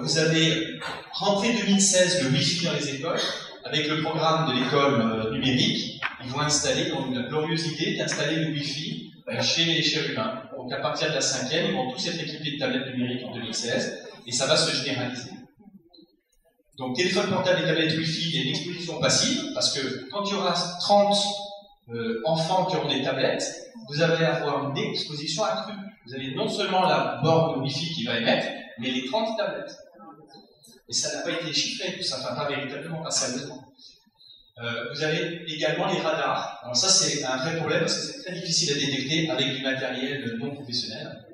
Vous avez rentré 2016 le Wi-Fi dans les écoles, avec le programme de l'école numérique, ils vont installer, ils ont eu la glorieuse idée d'installer le Wi-Fi chez les humains. Donc à partir de la 5e, ils vont tous être équipés de tablettes numériques en 2016, et ça va se généraliser. Donc téléphone portable et tablettes Wi-Fi, il y a une exposition passive, parce que quand il y aura 30 enfants qui auront des tablettes, vous allez avoir une exposition accrue. Vous avez non seulement la borne Wi-Fi qui va émettre, mais les 30 tablettes. Et ça n'a pas été chiffré, tout ça, enfin pas véritablement, pas sérieusement. Vous avez également les radars. Alors ça, c'est un vrai problème parce que c'est très difficile à détecter avec du matériel non professionnel.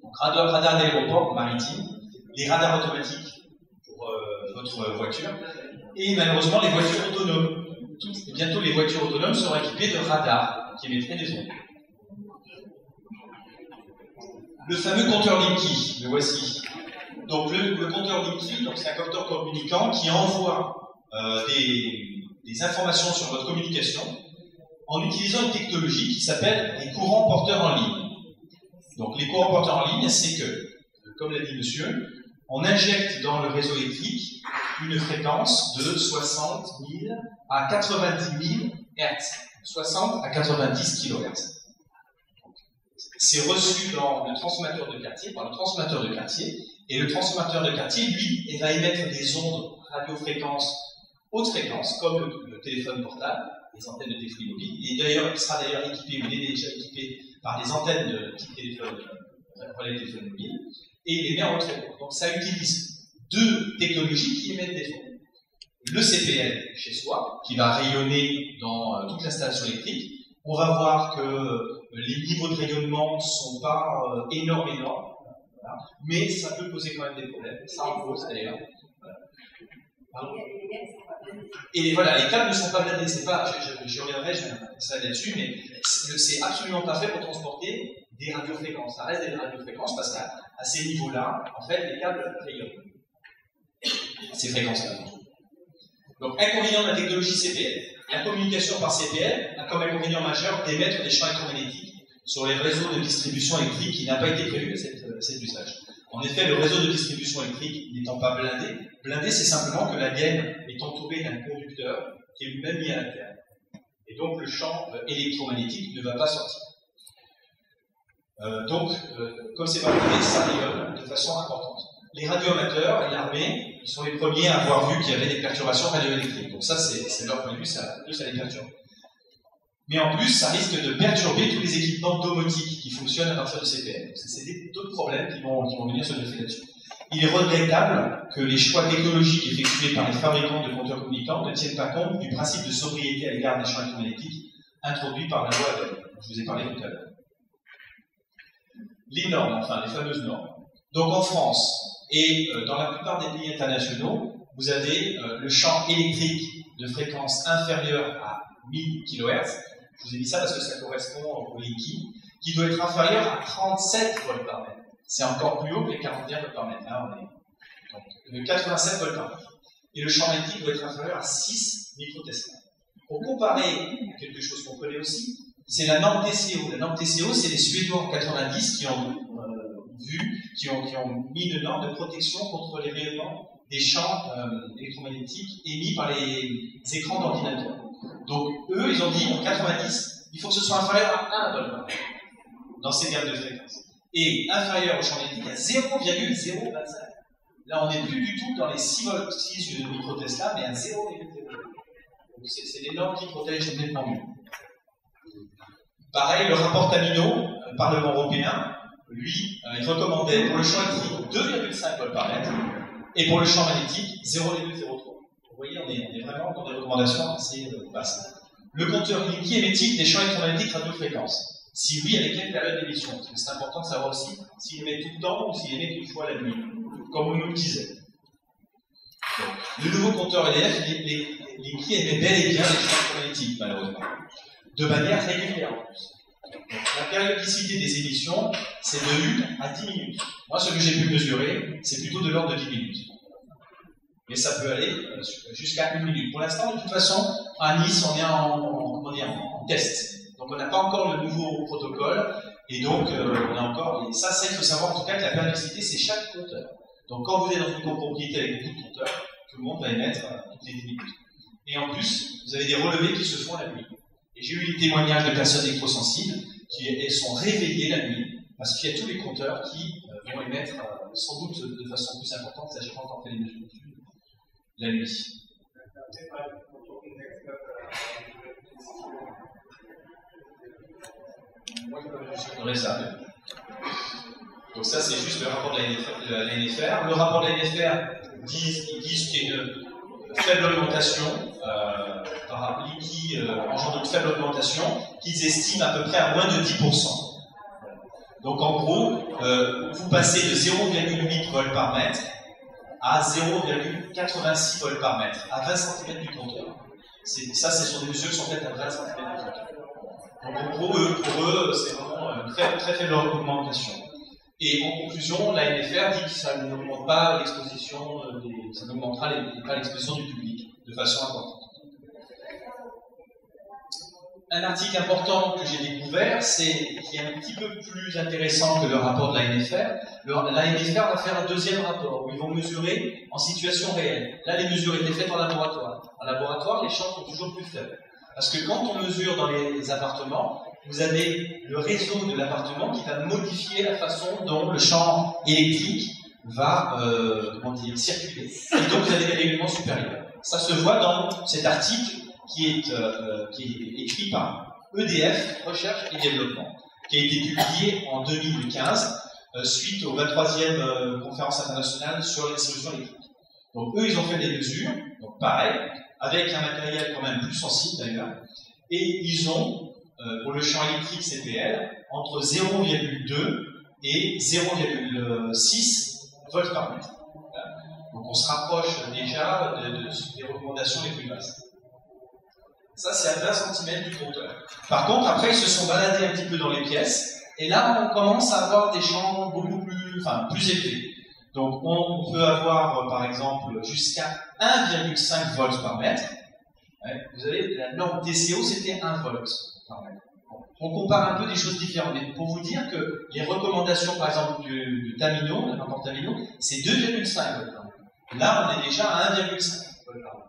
Donc radar d'aéroport maritime, les radars automatiques pour votre voiture, et malheureusement les voitures autonomes. Bientôt, les voitures autonomes seront équipées de radars qui émettraient des ondes. Le fameux compteur LinkI, le voici. Donc le compteur LinkI, c'est un compteur communicant qui envoie des informations sur votre communication en utilisant une technologie qui s'appelle les courants porteurs en ligne. Donc les courants porteurs en ligne, c'est que, comme l'a dit monsieur, on injecte dans le réseau électrique une fréquence de 60 000 à 90 000 Hz, 60 à 90 kHz. C'est reçu dans le transformateur de quartier, par le transformateur de quartier, et le transformateur de quartier, lui, il va émettre des ondes radiofréquences, haute fréquence, comme le téléphone portable, les antennes de téléphonie mobile, et d'ailleurs, il sera d'ailleurs équipé, ou il est déjà équipé par des antennes de type téléphone, relais de téléphone mobile, et il émet en haute fréquence. Donc ça utilise deux technologies qui émettent des ondes. Le CPL chez soi, qui va rayonner dans toute l'installation électrique. On va voir que les niveaux de rayonnement ne sont pas énormes, voilà. Mais ça peut poser quand même des problèmes. Ça en pose d'ailleurs. Voilà. Et voilà, les câbles ne sont pas blindés. C'est pas, j'y reviendrai, je vais là-dessus, mais c'est absolument pas fait pour transporter des radiofréquences. Ça reste des radiofréquences parce qu'à ces niveaux-là, en fait, les câbles rayonnent. Ces fréquences-là. Donc, inconvénient de la technologie CPL. La communication par CPL a comme inconvénient majeur d'émettre des champs électromagnétiques sur les réseaux de distribution électrique qui n'a pas été prévu à cet usage. En effet, le réseau de distribution électrique n'étant pas blindé, c'est simplement que la gaine est entourée d'un conducteur qui est lui-même mis à l'intérieur. Et donc, le champ électromagnétique ne va pas sortir. Comme c'est pas blindé, ça rayonne de façon importante. Les radioamateurs et l'armée, ils sont les premiers à avoir vu qu'il y avait des perturbations radioélectriques. Donc ça, c'est leur point de vue, ça les perturbe. Mais en plus, ça risque de perturber tous les équipements domotiques qui fonctionnent à partir de CPL. C'est d'autres problèmes qui vont venir se greffer là-dessus. Il est regrettable que les choix technologiques effectués par les fabricants de compteurs communicants ne tiennent pas compte du principe de sobriété à l'égard des champs électromagnétiques introduit par la loi Abel, dont je vous ai parlé tout à l'heure. Les normes, enfin, les fameuses normes. Donc en France, et dans la plupart des pays internationaux, vous avez le champ électrique de fréquence inférieure à 1000 kHz. Je vous ai dit ça parce que ça correspond au Linky, qui doit être inférieur à 37 volts par mètre. C'est encore plus haut que les 41 volts par mètre. Là, on est donc 87 volts par mètre. Et le champ magnétique doit être inférieur à 6 microtesla. Pour comparer quelque chose qu'on connaît aussi, c'est la norme TCO. La norme TCO, c'est les Suédois en 90 qui ont mis une norme de protection contre les rayonnements des champs électromagnétiques émis par les écrans d'ordinateur. Donc, eux, ils ont dit, en 90, il faut que ce soit inférieur à 1 volt dans ces gammes de fréquences. Et inférieur au champ magnétique à 0,025. Là, on n'est plus du tout dans les 6 microtesla, mais à 0,0. Donc, c'est des normes qui protègent nettement mieux. Pareil, le rapport Tamino, le Parlement européen, lui, il recommandait pour le champ électrique 2,5 volts par mètre et pour le champ magnétique 0,03. Vous voyez, on est vraiment dans des recommandations assez basses. Le compteur Linky émet-il des champs électromagnétiques radiofréquences? Si oui, avec quelle période d'émission? Parce que c'est important de savoir aussi s'il émet tout le temps ou s'il émet une fois la nuit, comme on nous le disait. Le nouveau compteur EDF, Linky émet bel et bien des champs électromagnétiques, malheureusement, de manière régulière en plus. La périodicité des émissions, c'est de 1 à 10 minutes. Moi, ce que j'ai pu mesurer, c'est plutôt de l'ordre de 10 minutes. Mais ça peut aller jusqu'à 1 minute. Pour l'instant, de toute façon, à Nice, on est en test. Donc, on n'a pas encore le nouveau protocole. Et donc, on a encore... Et ça, il faut savoir en tout cas que la périodicité, c'est chaque compteur. Donc, quand vous êtes dans une copropriété avec beaucoup de compteurs, tout le monde va émettre toutes les 10 minutes. Et en plus, vous avez des relevés qui se font la nuit. Et j'ai eu des témoignages de personnes électrosensibles qui sont réveillées la nuit, parce qu'il y a tous les compteurs qui vont émettre sans doute de façon plus importante, ça j'ai pas encore fait les mesures la nuit. Je ça. Donc ça c'est juste le rapport de la NFR. Le rapport de la NFR disent qu'il y a une faible augmentation par qui engendre une faible augmentation qu'ils estiment à peu près à moins de 10%. Donc en gros, vous passez de 0,8 volts par mètre à 0,86 volts par mètre, à 20 cm du compteur. Ça, ce sont des mesures qui sont faites à 20 cm du compteur. Donc pour eux, c'est vraiment une très, très faible augmentation. Et en conclusion, la NFR dit que ça n'augmente pas l'exposition, ça n'augmentera pas l'exposition du public de façon importante. un article important que j'ai découvert, qui est un petit peu plus intéressant que le rapport de l'ANFR. L'ANFR va faire un deuxième rapport où ils vont mesurer en situation réelle. Là, les mesures étaient faites en laboratoire. En laboratoire, les champs sont toujours plus faibles. Parce que quand on mesure dans les appartements, vous avez le réseau de l'appartement qui va modifier la façon dont le champ électrique va circuler. Et donc, vous avez des règlements supérieurs. Ça se voit dans cet article qui est écrit par EDF, Recherche et Développement, qui a été publié en 2015 suite aux 23e conférences internationales sur les solutions électriques. Donc eux, ils ont fait des mesures, donc pareil, avec un matériel quand même plus sensible d'ailleurs, et ils ont, pour le champ électrique CPL, entre 0,2 et 0,6 volts par mètre. Donc on se rapproche déjà des recommandations les plus basses. Ça, c'est à 20 cm du compteur. Par contre, après, ils se sont baladés un petit peu dans les pièces, et là, on commence à avoir des champs beaucoup plus élevés. Donc, on peut avoir, par exemple, jusqu'à 1,5 volts par mètre. Ouais, vous avez la norme TCO, c'était 1 volt par mètre. Bon, on compare un peu des choses différentes, mais pour vous dire que les recommandations, par exemple, du Tamino, de rapport Tamino, c'est 2,5 volts par mètre. Là, on est déjà à 1,5 volts par mètre.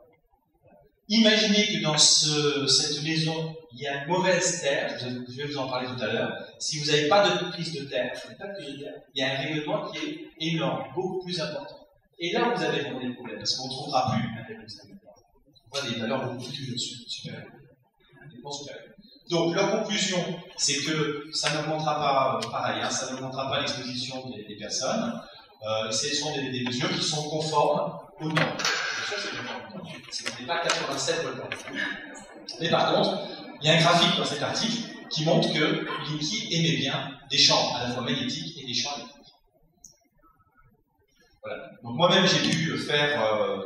Imaginez que dans cette maison, il y a une mauvaise terre, je vais vous en parler tout à l'heure. Si vous n'avez pas de prise de terre, il y a un règlement qui est énorme, beaucoup plus important. Et là, vous avez vraiment des problèmes, parce qu'on ne trouvera plus un règlement. On voit des valeurs beaucoup plus supérieures. Donc, leur conclusion, c'est que ça n'augmentera pas, pareil, ça n'augmentera pas l'exposition des personnes. Ce sont des mesures qui sont conformes aux normes. Ce n'est pas 87 volts. Mais par contre, il y a un graphique dans cet article qui montre que Linky émet bien des champs à la fois magnétiques et des champs électriques. Voilà. Donc moi-même, j'ai pu faire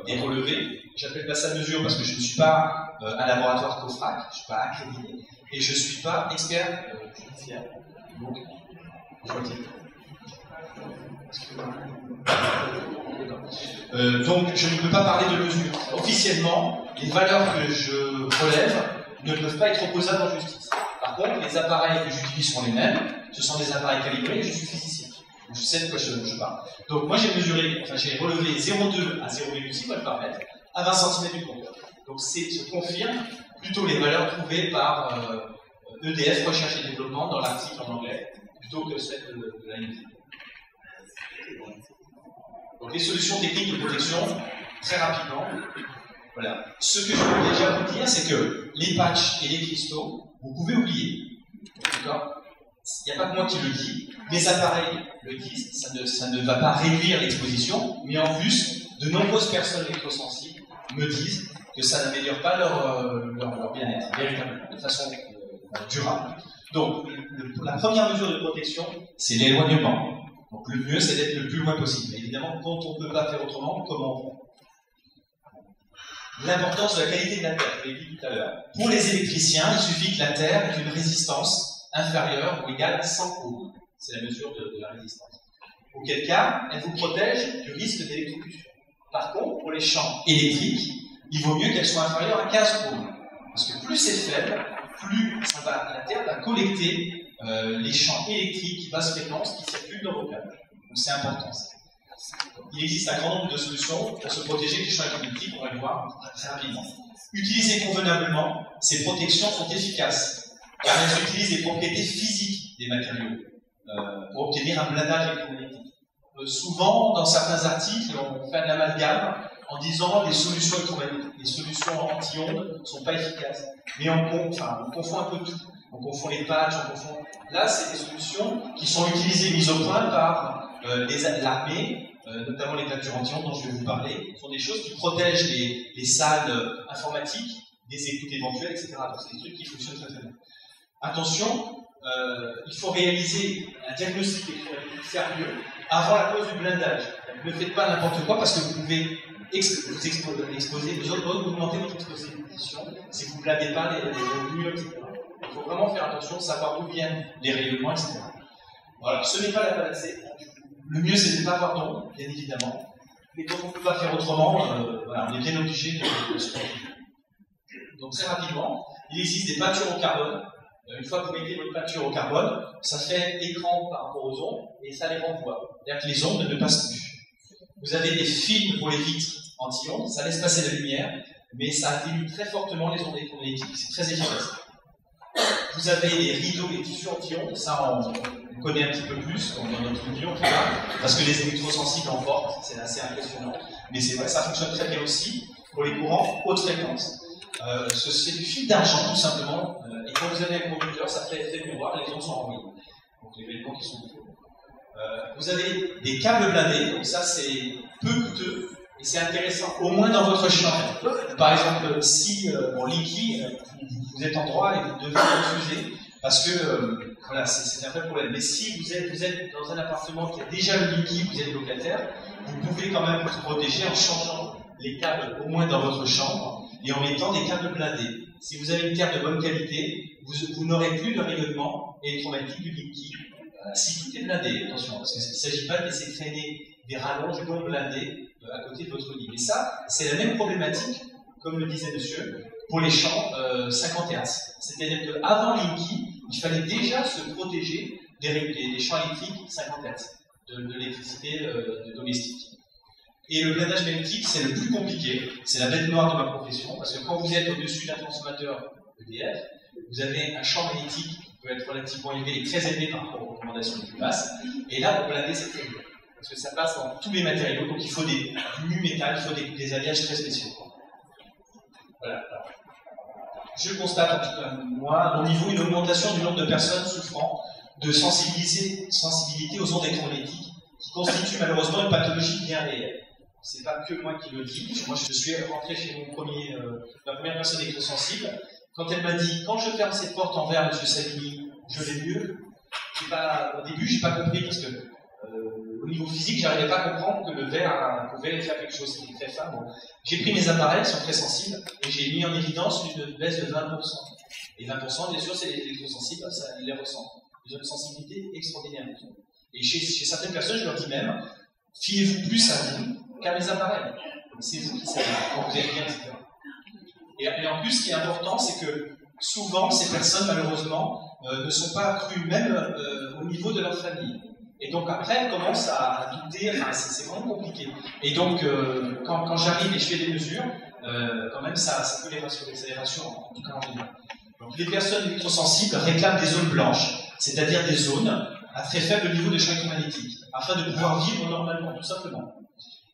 des relevés. J'appelle pas ça mesure parce que je ne suis pas un laboratoire COFRAC, je ne suis pas accrédité, et je ne suis pas expert judiciaire. Donc, je vois donc, je ne peux pas parler de mesure. Officiellement, les valeurs que je relève ne peuvent pas être opposables en justice. Par contre, les appareils que j'utilise sont les mêmes. Ce sont des appareils calibrés et je suis physicien. Donc, je sais de quoi je parle. Donc, moi, j'ai relevé 0,2 à 0,6 volts par mètre à 20 cm du compteur. Donc, je confirme plutôt les valeurs trouvées par EDF, Recherche et Développement, dans l'article en anglais, plutôt que celles de l'ANFR. Donc les solutions techniques de protection, très rapidement, voilà. Ce que je peux déjà vous dire, c'est que les patchs et les cristaux, vous pouvez oublier. D'accord ? Il n'y a pas que moi qui le dis, les appareils le disent, ça ne va pas réduire l'exposition, mais en plus, de nombreuses personnes électrosensibles me disent que ça n'améliore pas leur bien-être, véritablement, de façon durable. Donc, la première mesure de protection, c'est l'éloignement. Donc le mieux, c'est d'être le plus loin possible. Évidemment, quand on ne peut pas faire autrement, comment on fait ? L'importance de la qualité de la terre, je l'ai dit tout à l'heure. Pour les électriciens, il suffit que la terre ait une résistance inférieure ou égale à 100 ohms. C'est la mesure de la résistance. Auquel cas, elle vous protège du risque d'électrocution. Par contre, pour les champs électriques, il vaut mieux qu'elle soit inférieure à 15 ohms. Parce que plus c'est faible, plus la terre va collecter les champs électriques basse fréquence qui circulent dans vos câbles. Donc c'est important. Il existe un grand nombre de solutions pour se protéger des champs électriques, on va le voir très rapidement. Utilisées convenablement, ces protections sont efficaces, car elles utilisent les propriétés physiques des matériaux pour obtenir un blindage électromagnétique. Souvent, dans certains articles, on fait un amalgame en disant les solutions électromagnétiques, les solutions anti-ondes ne sont pas efficaces. Mais on confond un peu tout. On confond les patchs, on confond... Là, c'est des solutions qui sont utilisées, mises au point par l'armée, notamment les captures anti-ondes dont je vais vous parler. Ce sont des choses qui protègent les salles informatiques des écoutes éventuelles, etc. Donc, c'est des trucs qui fonctionnent très très bien. Attention, il faut réaliser un diagnostic sérieux avant la pose du blindage. Ne faites pas n'importe quoi parce que vous pouvez vous exposer, vous augmenter votre exposition si vous ne blindez pas les murs, etc. Il faut vraiment faire attention, savoir d'où viennent les rayonnements, etc. Voilà, ce n'est pas la panacée. Le mieux, c'est de ne pas avoir d'ombre, bien évidemment. Mais quand on ne peut pas faire autrement, voilà, on est bien obligé de se protéger. Donc très rapidement, Il existe des peintures au carbone. Une fois que vous mettez votre peinture au carbone, ça fait écran par rapport aux ondes et ça les renvoie. C'est-à-dire que les ondes ne passent plus. Vous avez des films pour les vitres anti-ondes, ça laisse passer la lumière, mais ça atténue très fortement les ondes électromagnétiques. C'est très efficace. Vous avez des rideaux et tissus anti-ondes, ça on connaît un petit peu plus dans notre milieu en tout cas, parce que les électrosensibles en portent, c'est assez impressionnant. Mais c'est vrai, ça fonctionne très bien aussi pour les courants haute fréquence. C'est du fil d'argent tout simplement, et quand vous avez un conducteur, ça fait effet miroir et les ondes sont envoyées. Donc les éléments qui sont autour. Vous avez des câbles blindés, donc ça c'est peu coûteux et c'est intéressant, au moins dans votre champ. Par exemple, si Linky, vous êtes en droit et vous devez refuser, parce que voilà, c'est un vrai problème. Mais si vous êtes dans un appartement qui a déjà le Linky, vous êtes locataire, vous pouvez quand même vous protéger en changeant les câbles au moins dans votre chambre et en mettant des câbles blindés. Si vous avez une carte de bonne qualité, vous n'aurez plus de rayonnement électromagnétique du Linky. Si tout est blindé, attention, parce qu'il ne s'agit pas de laisser traîner des rallonges non blindées à côté de votre lit. Et ça, c'est la même problématique, comme le disait monsieur, pour les champs 50 Hz. C'est-à-dire qu'avant Linky, il fallait déjà se protéger des champs électriques 50 Hz, de l'électricité domestique. Et le blindage magnétique, c'est le plus compliqué, c'est la bête noire de ma profession, parce que quand vous êtes au-dessus d'un transformateur EDF, vous avez un champ magnétique qui peut être relativement élevé et très élevé par rapport aux recommandations qui passent, et là, pour blinder, c'est terrible, parce que ça passe dans tous les matériaux, donc il faut du mu-métal, il faut des alliages très spéciaux. Voilà. Je constate, en tout cas, moi, à mon niveau, une augmentation du nombre de personnes souffrant de sensibilité aux ondes électromagnétiques, qui constitue malheureusement une pathologie bien réelle. C'est pas que moi qui le dis. Moi, je suis rentré chez ma première personne électrosensible. Quand elle m'a dit, quand je ferme cette porte en verre, monsieur Savigny, je vais mieux. Au début, j'ai pas compris parce que au niveau physique, j'arrivais pas à comprendre que le verre pouvait faire quelque chose. C'était très fin. Bon. J'ai pris mes appareils, qui sont très sensibles, et j'ai mis en évidence une baisse de 20%. Et 20%, bien sûr, c'est les électrosensibles, ça, ils les ressentent. Ils ont une sensibilité extraordinaire. Et chez certaines personnes, je leur dis même, fiez-vous plus à vous qu'à mes appareils. C'est vous qui savez quand vous êtes bien, etc. Et en plus, ce qui est important, c'est que souvent, ces personnes, malheureusement, ne sont pas accrues même au niveau de leur famille. Et donc après, elles commencent à douter, enfin, c'est vraiment compliqué. Et donc, quand j'arrive et je fais des mesures, quand même, ça peut les rassurer, ça les rassure en tout cas en général. Donc les personnes électrosensibles réclament des zones blanches, c'est-à-dire des zones à très faible niveau de champ électromagnétique, afin de pouvoir vivre normalement, tout simplement.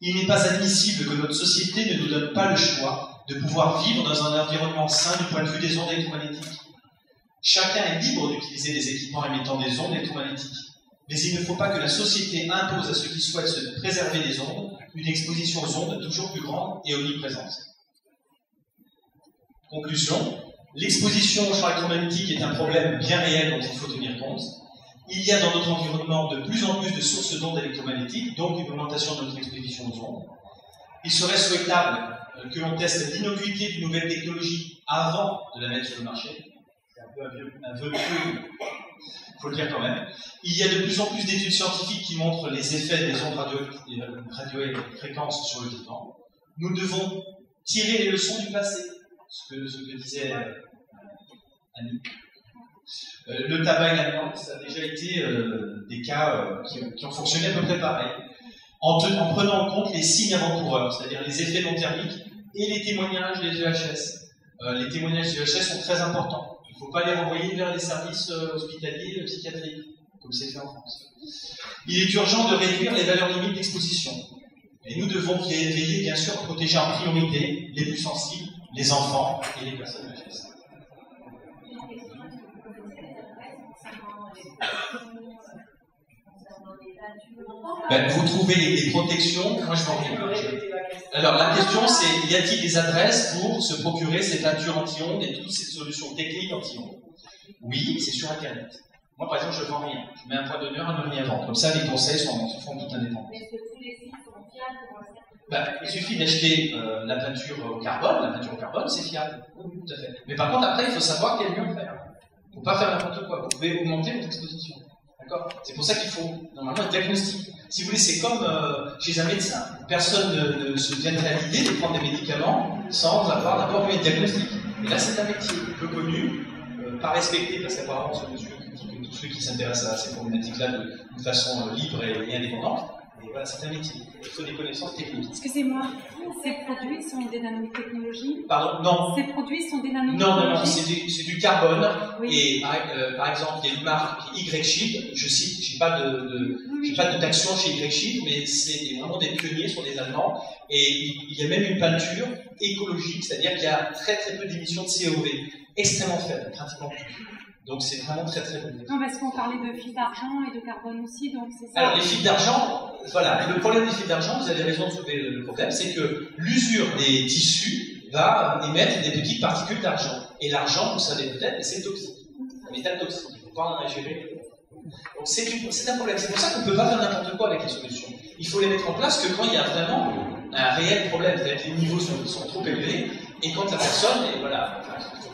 Il n'est pas admissible que notre société ne nous donne pas le choix de pouvoir vivre dans un environnement sain du point de vue des ondes électromagnétiques. Chacun est libre d'utiliser des équipements émettant des ondes électromagnétiques. Mais il ne faut pas que la société impose à ceux qui souhaitent se préserver des ondes une exposition aux ondes toujours plus grande et omniprésente. Conclusion, l'exposition aux champs électromagnétiques est un problème bien réel dont il faut tenir compte. Il y a dans notre environnement de plus en plus de sources d'ondes électromagnétiques, donc une augmentation de notre exposition aux ondes. Il serait souhaitable que l'on teste l'innocuité d'une nouvelle technologie avant de la mettre sur le marché. C'est un vœu pieux, il faut le dire quand même. Il y a de plus en plus d'études scientifiques qui montrent les effets des ondes radiofréquences sur le vivant. Nous devons tirer les leçons du passé, ce que disait Annie. Le tabac et l'amiante, ça a déjà été des cas qui ont fonctionné à peu près pareil, en prenant en compte les signes avant-coureurs, c'est-à-dire les effets non thermiques et les témoignages des EHS. Les témoignages des EHS sont très importants. Il ne faut pas les renvoyer vers les services hospitaliers et psychiatriques, comme c'est fait en France. Il est urgent de réduire les valeurs limites d'exposition. Et nous devons veiller, bien sûr, à protéger en priorité les plus sensibles, les enfants et les personnes EHS. Vous trouvez les protections, moi je m'en vais. Alors la question c'est, y a-t-il des adresses pour se procurer ces peintures anti-ondes et toutes ces solutions techniques anti-ondes? Oui, c'est sur Internet. Moi par exemple je ne vends rien, je mets un point d'honneur à ne rien vendre. Comme ça les conseils se font tout indépendants. Mais est-ce que tous les sites sont fiables? Il suffit d'acheter la peinture au carbone, c'est fiable. Oui, tout à fait. Mais par contre après il faut savoir quel mur faire. Il ne faut pas faire n'importe quoi, vous pouvez augmenter votre exposition. D'accord? C'est pour ça qu'il faut normalement un diagnostic. Si vous voulez, c'est comme chez un médecin. Personne ne se viendrait à l'idée de prendre des médicaments sans avoir d'abord eu un diagnostic. Et là, c'est un métier peu connu, pas respecté, parce qu'apparemment, ce monsieur dit que tous ceux qui s'intéressent à ces problématiques-là de façon libre et indépendante, et voilà, c'est un métier. Il faut des connaissances techniques. Excusez-moi, ces produits sont des nanotechnologies? Pardon, non. Ces produits sont des nanotechnologies? Non, c'est du carbone. Oui. Et par exemple, il y a une marque qui est Y-Chip. Je cite, j'ai pas d'action chez Y-Chip, mais c'est vraiment des pionniers, sont des Allemands. Et il y a même une peinture écologique, c'est-à-dire qu'il y a très très peu d'émissions de CO2, extrêmement faibles, pratiquement plus. Donc c'est vraiment très très bon. Non, parce qu'on parlait de fils d'argent et de carbone aussi, donc c'est ça. Alors les fils d'argent, voilà, le problème des fils d'argent, vous avez raison de soulever le problème, c'est que l'usure des tissus va émettre des petites particules d'argent. Et l'argent, vous savez peut-être, c'est toxique. Un métal toxique, il ne faut pas en ingérer. Donc c'est un problème. C'est pour ça qu'on ne peut pas faire n'importe quoi avec les solutions. Il faut les mettre en place que quand il y a vraiment un réel problème, c'est-à-dire que les niveaux sont trop élevés, et quand la personne, et voilà,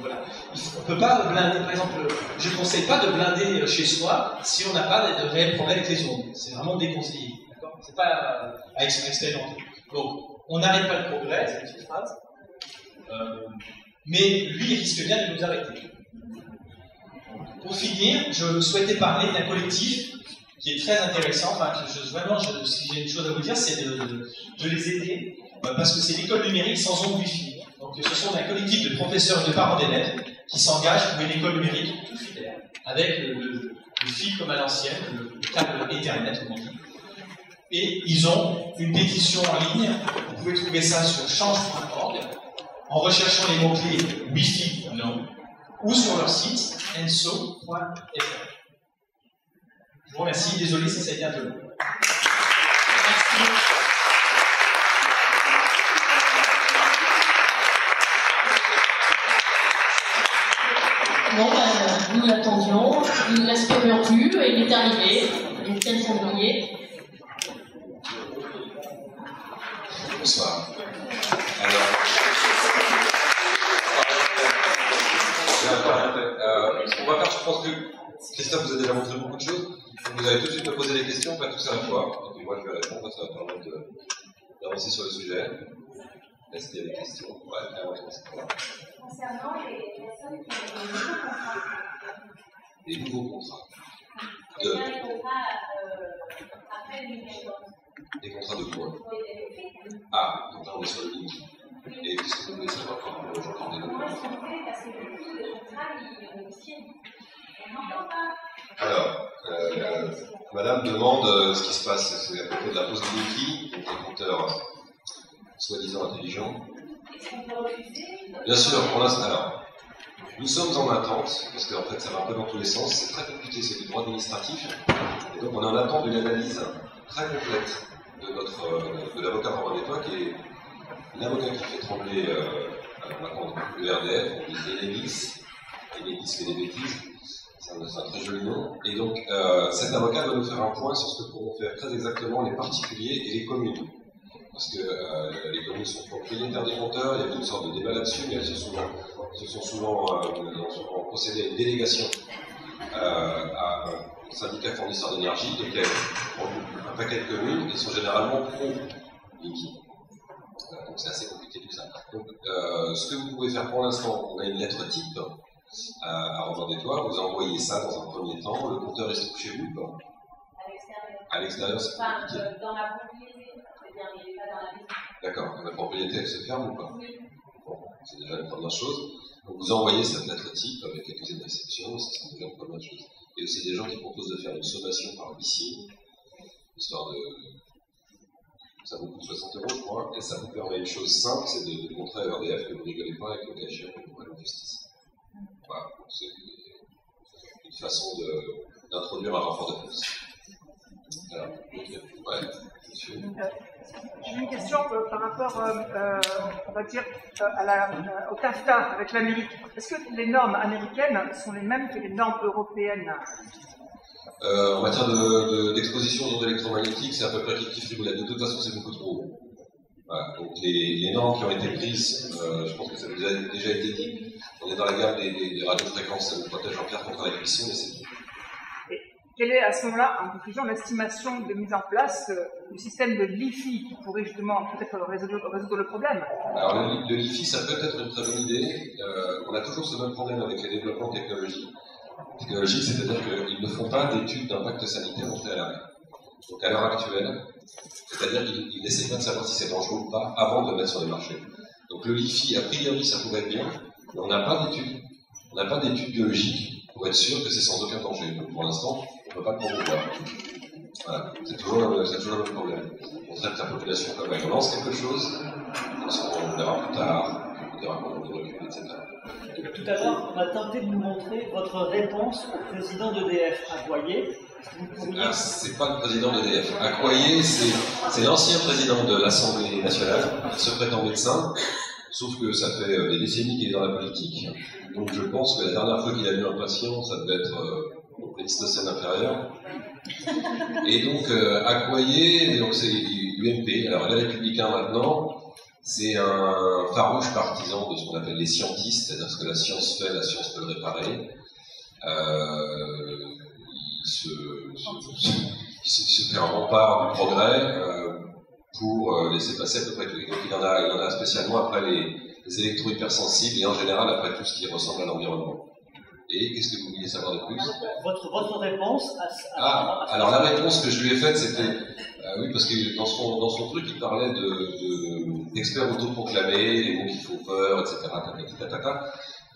voilà. On ne peut pas blinder, par exemple, je ne conseille pas de blinder chez soi si on n'a pas de réels problèmes avec les ondes. C'est vraiment déconseillé. D'accord ? C'est pas à expérimenter. Donc, on n'arrête pas le progrès, c'est une petite phrase. Mais lui, il risque bien de nous arrêter. Pour finir, je souhaitais parler d'un collectif qui est très intéressant. Enfin, si j'ai une chose à vous dire, c'est de les aider, parce que c'est l'école numérique sans ondes Wi-Fi. Donc, ce sont un collectif de professeurs et de parents d'élèves qui s'engagent pour une école numérique tout filaire, avec le fil comme à l'ancienne, le câble Ethernet, comme on dit. Et ils ont une pétition en ligne. Vous pouvez trouver ça sur change.org en recherchant les mots-clés Wi-Fi non, ou sur leur site enso.fr. Je vous remercie. Désolé si ça a été un peu long. Bon, nous l'attendions, nous ne l'espérions plus, et il est arrivé, le 15 février. Bonsoir. Alors, ce qu'on va faire, je pense que Christophe vous a déjà montré beaucoup de choses. Vous allez tout de suite me poser des questions, pas tous à la fois. Et puis moi, je vais répondre, ça va permettre d'avancer sur le sujet. Est-ce qu'il y a des questions? Ouais, Concernant les personnes qui ont des nouveaux contrats. Des nouveaux contrats. Les contrats après le Des contrats de quoi? Ah, donc là on est sur le link. Et qu'est-ce que vous voulez savoir par rapport aux gens qui ont des nouveaux contrats? Comment est-ce qu'on fait? Parce que le coût de contrat, il est négocié. On n'entend pas. Alors, madame demande ce qui se passe, c'est à propos de la pause de Wi-Fi, donc les compteurs soi-disant intelligents. Bien sûr, pour l'instant, alors, nous sommes en attente, parce qu'en fait ça va un peu dans tous les sens, c'est très compliqué, c'est du droit administratif, et donc on est en attente d'une analyse très complète de l'avocat Romain Détois, qui est l'avocat qui fait trembler maintenant le RDF, on dit Enedis fait des bêtises, c'est un très joli nom, et donc cet avocat va nous faire un point sur ce que pourront faire très exactement les particuliers et les communes. Parce que les communes sont propriétaires des compteurs, il y a une sorte de débat là-dessus, mais elles se sont souvent procédé à une délégation à un syndicat fournisseur d'énergie, donc il y a un paquet de communes qui sont généralement pro-Linky. Donc c'est assez compliqué tout ça. Donc ce que vous pouvez faire pour l'instant, on a une lettre type à Romain Détois, vous envoyez ça dans un premier temps, le compteur il se trouve chez vous ou pas? À l'extérieur, c'est compliqué. Dans la propriété. D'accord, la propriété elle se ferme ou pas? Bon, c'est déjà une première chose. Donc vous envoyez cette lettre type avec accusé de réception, c'est déjà une première chose. Il y a aussi des gens qui proposent de faire une sommation par huissier, histoire de. Ça vous coûte 60 €, je crois, et ça vous permet une chose simple, c'est de montrer à RDF que vous rigolez pas avec le cas échéant que vous allez en justice. Voilà, c'est une façon d'introduire un rapport de force. Alors, ouais, monsieur. J'ai une question par rapport, on va dire, au TAFTA avec l'Amérique. Est-ce que les normes américaines sont les mêmes que les normes européennes? En matière d'exposition aux ondes électromagnétiques, c'est à peu près kiff-kiff-rigoulette. De toute façon, c'est beaucoup trop haut. Voilà. Donc les normes qui ont été prises, je pense que ça vous a déjà été dit, on est dans la gamme des radiofréquences, ça nous protège en clair contre la cuisson, mais c'est tout. quelle est à ce moment-là, en conclusion, l'estimation de mise en place du système de l'IFI qui pourrait justement peut-être résoudre le problème? Alors le LIFI, ça peut être une très bonne idée. On a toujours ce même problème avec les développements technologiques, c'est-à-dire qu'ils ne font pas d'études d'impact sanitaire au préalable. Donc à l'heure actuelle, c'est-à-dire qu'ils n'essaient pas de savoir si c'est dangereux ou pas avant de le mettre sur les marchés. Donc le LIFI, a priori, ça pourrait être bien, mais on n'a pas d'études. On n'a pas d'études biologiques pour être sûr que c'est sans aucun danger. Donc pour l'instant, on ne peut pas le promouvoir. Voilà. C'est toujours le même problème. On traite la population comme elle. On lance quelque chose, on verra plus tard, on verra comment on recule, etc. Tout à l'heure, on a tenté de nous montrer votre réponse au président d'EDF, Accoyer. Ah, c'est pas le président d'EDF. Accoyer, c'est l'ancien président de l'Assemblée nationale, qui se prétend médecin, sauf que ça fait des décennies qu'il est dans la politique. Donc je pense que la dernière fois qu'il a vu un patient, ça devait être au Pléistocène inférieur. Et donc Accoyer, donc c'est l'UMP, alors il est républicain maintenant. C'est un farouche partisan de ce qu'on appelle les scientistes, c'est-à-dire ce que la science fait, la science peut le réparer. Il se fait un rempart du progrès pour laisser passer à peu près tout. Donc il en a spécialement après les électro-hypersensibles et en général après tout ce qui ressemble à l'environnement. Et qu'est-ce que vous vouliez savoir de plus? Votre réponse alors la réponse que je lui ai faite, c'était oui, parce que dans son truc, il parlait d'experts autoproclamés, les mots qui font peur, etc.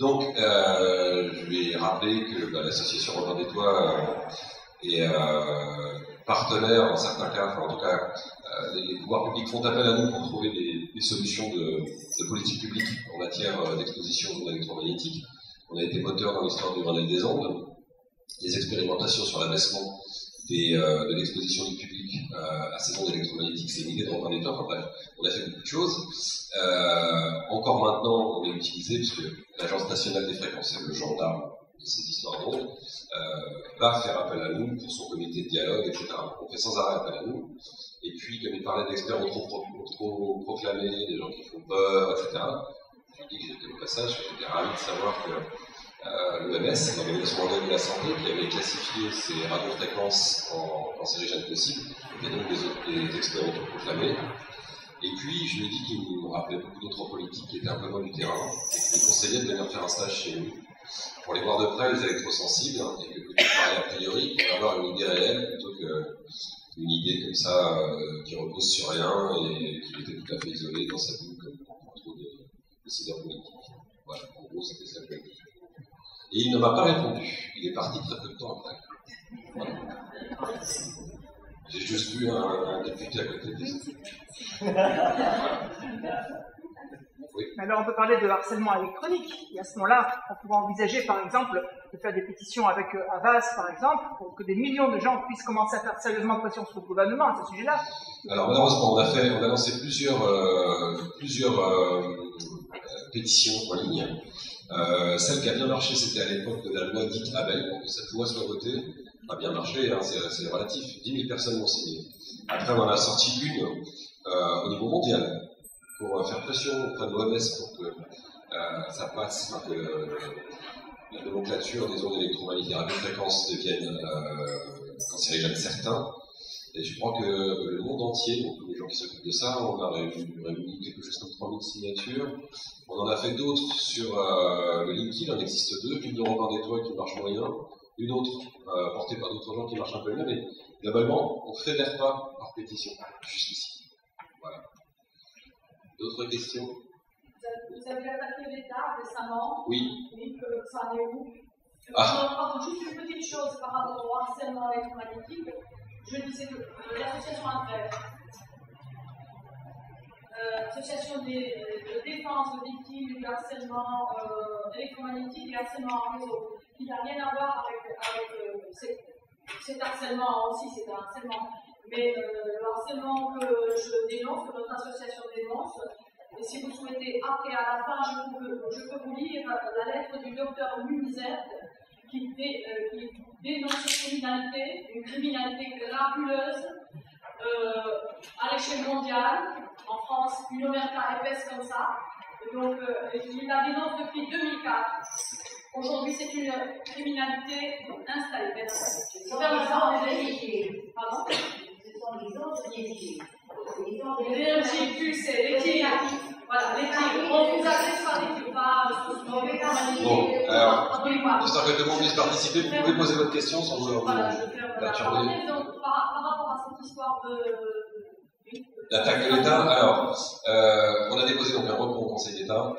Donc, je lui ai rappelé que l'association Robin des Toits est partenaire dans certains cas, enfin, en tout cas, les pouvoirs publics font appel à nous pour trouver des solutions de politique publique en matière d'exposition électromagnétique. On a été moteur dans l'histoire du Grenelle des Ondes, des expérimentations sur l'abaissement de l'exposition du public à ces ondes électromagnétiques, c'est une idée de Robin des Toits. Enfin bref, on a fait beaucoup de choses. Encore maintenant, on est utilisé, puisque l'Agence nationale des fréquences, c'est le gendarme de ces histoires d'ondes, va faire appel à nous pour son comité de dialogue, etc. On fait sans arrêt appel à nous. Et puis, comme il parlait d'experts autoproclamés, des gens qui font peur, etc., je lui ai dit que j'étais au passage, j'étais ravi de savoir que l'OMS, l'Organisation mondiale de la santé, qui avait classifié ces radiofréquences en cancérigènes possibles, et donc des experts autoproclamés. Et puis, je lui ai dit qu'il nous rappelait beaucoup d'autres politiques qui étaient un peu loin du terrain, et qu'il nous conseillait de venir faire un stage chez nous, pour les voir de près, les électrosensibles, et que plutôt que parler a priori, pour avoir une idée réelle, plutôt qu'une idée comme ça, qui repose sur rien, et qui était tout à fait isolée dans sa bulle, comme trop de décideurs politiques. Voilà, en gros, c'était ça le but. Et il ne m'a pas répondu. Il est parti très peu de temps après. Voilà. J'ai juste vu un député à côté de ça. Oui. Alors on peut parler de harcèlement électronique. Et à ce moment-là, on pourrait envisager par exemple de faire des pétitions avec Havas par exemple, pour que des millions de gens puissent commencer à faire sérieusement pression sur le gouvernement à ce sujet-là. Alors malheureusement, on a lancé plusieurs pétitions en ligne. Celle qui a bien marché, c'était à l'époque de la loi dite Abel, pour que cette loi soit votée. A bien marché, hein, c'est relatif. 10 000 personnes l'ont signé. Après, on en a sorti une au niveau mondial pour faire pression auprès de l'OMS pour que ça passe, enfin, que la nomenclature des ondes électromagnétiques à radiofréquences devienne cancérigène certains. Et je crois que le monde entier, donc tous les gens qui s'occupent de ça, on a réuni quelque chose comme 3000 signatures. On en a fait d'autres sur le LinkedIn, il en existe deux, une de Robin des Toits qui marche moyen, une autre portée par d'autres gens qui marchent un peu mieux, mais globalement, on ne fédère pas par pétition, jusqu'ici. Voilà. D'autres questions? Vous avez attaqué l'État récemment. Oui. Oui, que ça en est où? Juste une petite chose par rapport au harcèlement électromagnétique. Je disais que l'association ANTREV, association de défense de victimes du harcèlement électromagnétique et harcèlement en réseau, qui n'a rien à voir avec cet harcèlement aussi, c'est un harcèlement. Mais le harcèlement que je dénonce, que notre association dénonce, et si vous souhaitez, après à la fin, je peux vous lire la lettre du docteur Munzer qui dénonce une criminalité gravuleuse à l'échelle mondiale, en France, une omerta épaisse comme ça. Donc, il la dénonce depuis 2004. Aujourd'hui, c'est une criminalité installée. Pardon? Les véhicules, c'est les tirs. Voilà, les tirs. On vous agresse par les tirs, pas bon, alors, histoire que tout le monde puisse participer, vous pouvez poser votre question sans vouloir vous perturber. Donc, par rapport à cette histoire de... L'attaque de l'État, alors, on a déposé donc un recours au Conseil d'État,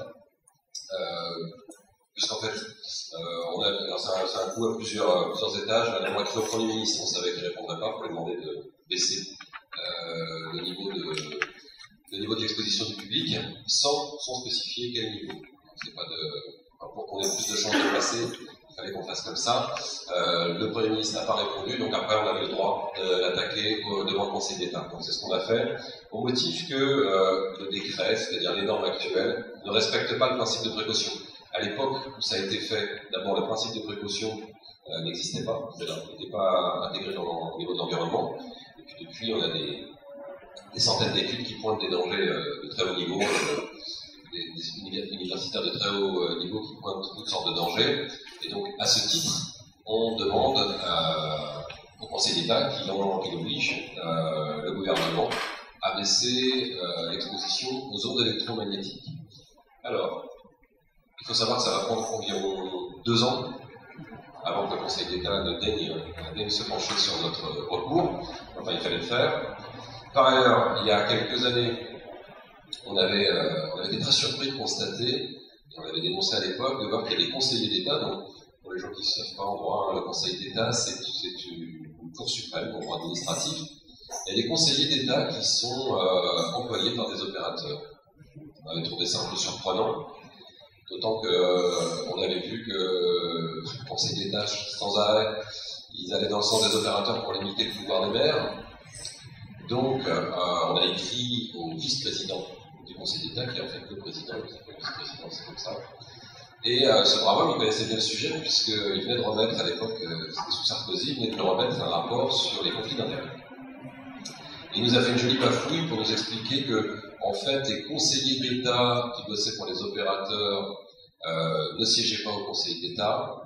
puisqu'en fait, c'est un coup à plusieurs étages. On a écrit au Premier ministre, on savait qu'il ne répondrait pas, pour lui demander de baisser le niveau de l'exposition du public, sans spécifier quel niveau. Pour qu'on ait plus de chances de passer, il fallait qu'on fasse comme ça. Le Premier ministre n'a pas répondu, donc après on avait le droit d'attaquer devant le Conseil d'État. Donc c'est ce qu'on a fait, au motif que le décret, c'est-à-dire les normes actuelles, ne respectent pas le principe de précaution. À l'époque où ça a été fait, d'abord le principe de précaution n'existait pas, il n'était pas intégré dans le niveau de l'environnement. Et puis depuis, on a des centaines d'études qui pointent des dangers de très haut niveau, des universitaires de très haut niveau qui pointent toutes sortes de dangers. Et donc, à ce titre, on demande au Conseil d'État qu'il oblige le gouvernement à baisser l'exposition aux ondes électromagnétiques. Alors, il faut savoir que ça va prendre environ 2 ans avant que le Conseil d'État ne daigne se pencher sur notre recours. Enfin, il fallait le faire. Par ailleurs, il y a quelques années, on avait été très surpris de constater, et on avait dénoncé à l'époque, de voir qu'il y a des conseillers d'État. Donc, pour les gens qui ne savent pas en droit, le Conseil d'État, c'est une cour suprême en droit administratif. Il y a des conseillers d'État qui sont employés par des opérateurs. On avait trouvé ça un peu surprenant. D'autant qu'on avait vu que le Conseil d'État, sans arrêt, ils allaient dans le sens des opérateurs pour limiter le pouvoir des maires. Donc, on a écrit au vice-président du Conseil d'État, qui est en fait le président, vice-président, c'est comme ça. Et ce brave homme, il connaissait bien le sujet, puisqu'il venait de remettre, à l'époque, c'était sous Sarkozy, il venait de remettre un rapport sur les conflits d'intérêts. Il nous a fait une jolie bafouille pour nous expliquer que, en fait, les conseillers d'État qui bossaient pour les opérateurs ne siégeaient pas au Conseil d'État,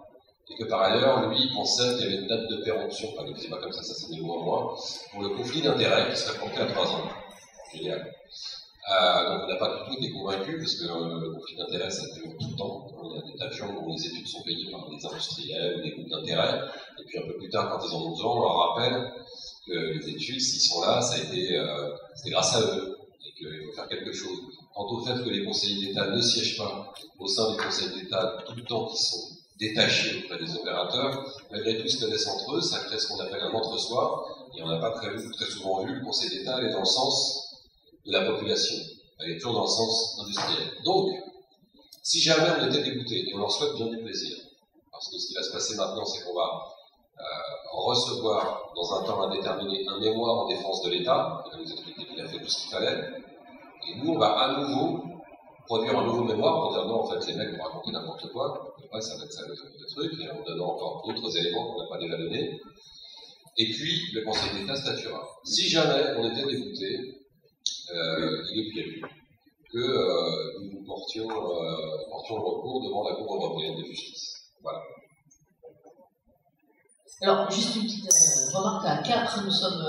et que par ailleurs, lui, il pensait qu'il y avait une date de péremption, enfin, il ne disait pas comme ça c'est des mots en moi, pour le conflit d'intérêts qui serait porté à 3 ans. Génial. Donc on n'a pas du tout été convaincus, parce que le conflit d'intérêts, ça dure tout le temps. Il y a des tas de gens dont les études sont payées par des industriels ou des groupes d'intérêt, et puis un peu plus tard, quand ils en ont besoin, on leur rappelle que les études, s'ils sont là, c'était grâce à eux, et qu'il faut faire quelque chose. Quant au fait que les conseillers d'État ne siègent pas au sein du Conseil d'État tout le temps, qui sont détachés auprès des opérateurs, malgré tout, se connaissent entre eux, ça crée ce qu'on appelle un entre-soi, et on n'a pas très souvent vu le Conseil d'État aller dans le sens de la population, elle est toujours dans le sens industriel. Donc, si jamais on était dégoûté, et on leur souhaite bien du plaisir, parce que ce qui va se passer maintenant, c'est qu'on va recevoir dans un temps indéterminé un mémoire en défense de l'État, qui va nous expliquer qu'il a fait tout ce qu'il fallait, et nous, on va à nouveau produire un nouveau mémoire pour dire non, en fait, les mecs vont raconter n'importe quoi, et après, ça va être ça le truc, et en donnant encore d'autres éléments qu'on n'a pas déjà donnés, et puis le Conseil d'État statuera. Si jamais on était dégoûté, il est prévu que nous portions le recours devant la Cour européenne de justice. Voilà. Alors, juste une petite remarque à 4, nous sommes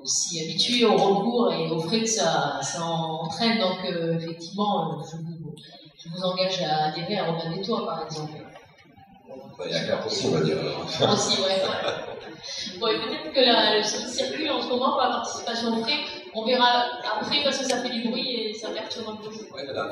aussi habitués au recours et aux frais que ça entraîne, donc effectivement, je vous engage à adhérer à Robin des Toits, par exemple. Il y a 4 aussi, on va dire. Aussi, ouais. Bon, et peut-être que ce qui circule en ce moment pour la participation aux frais, on verra après parce que ça fait du bruit et ça perturbe un peu. Oui, madame.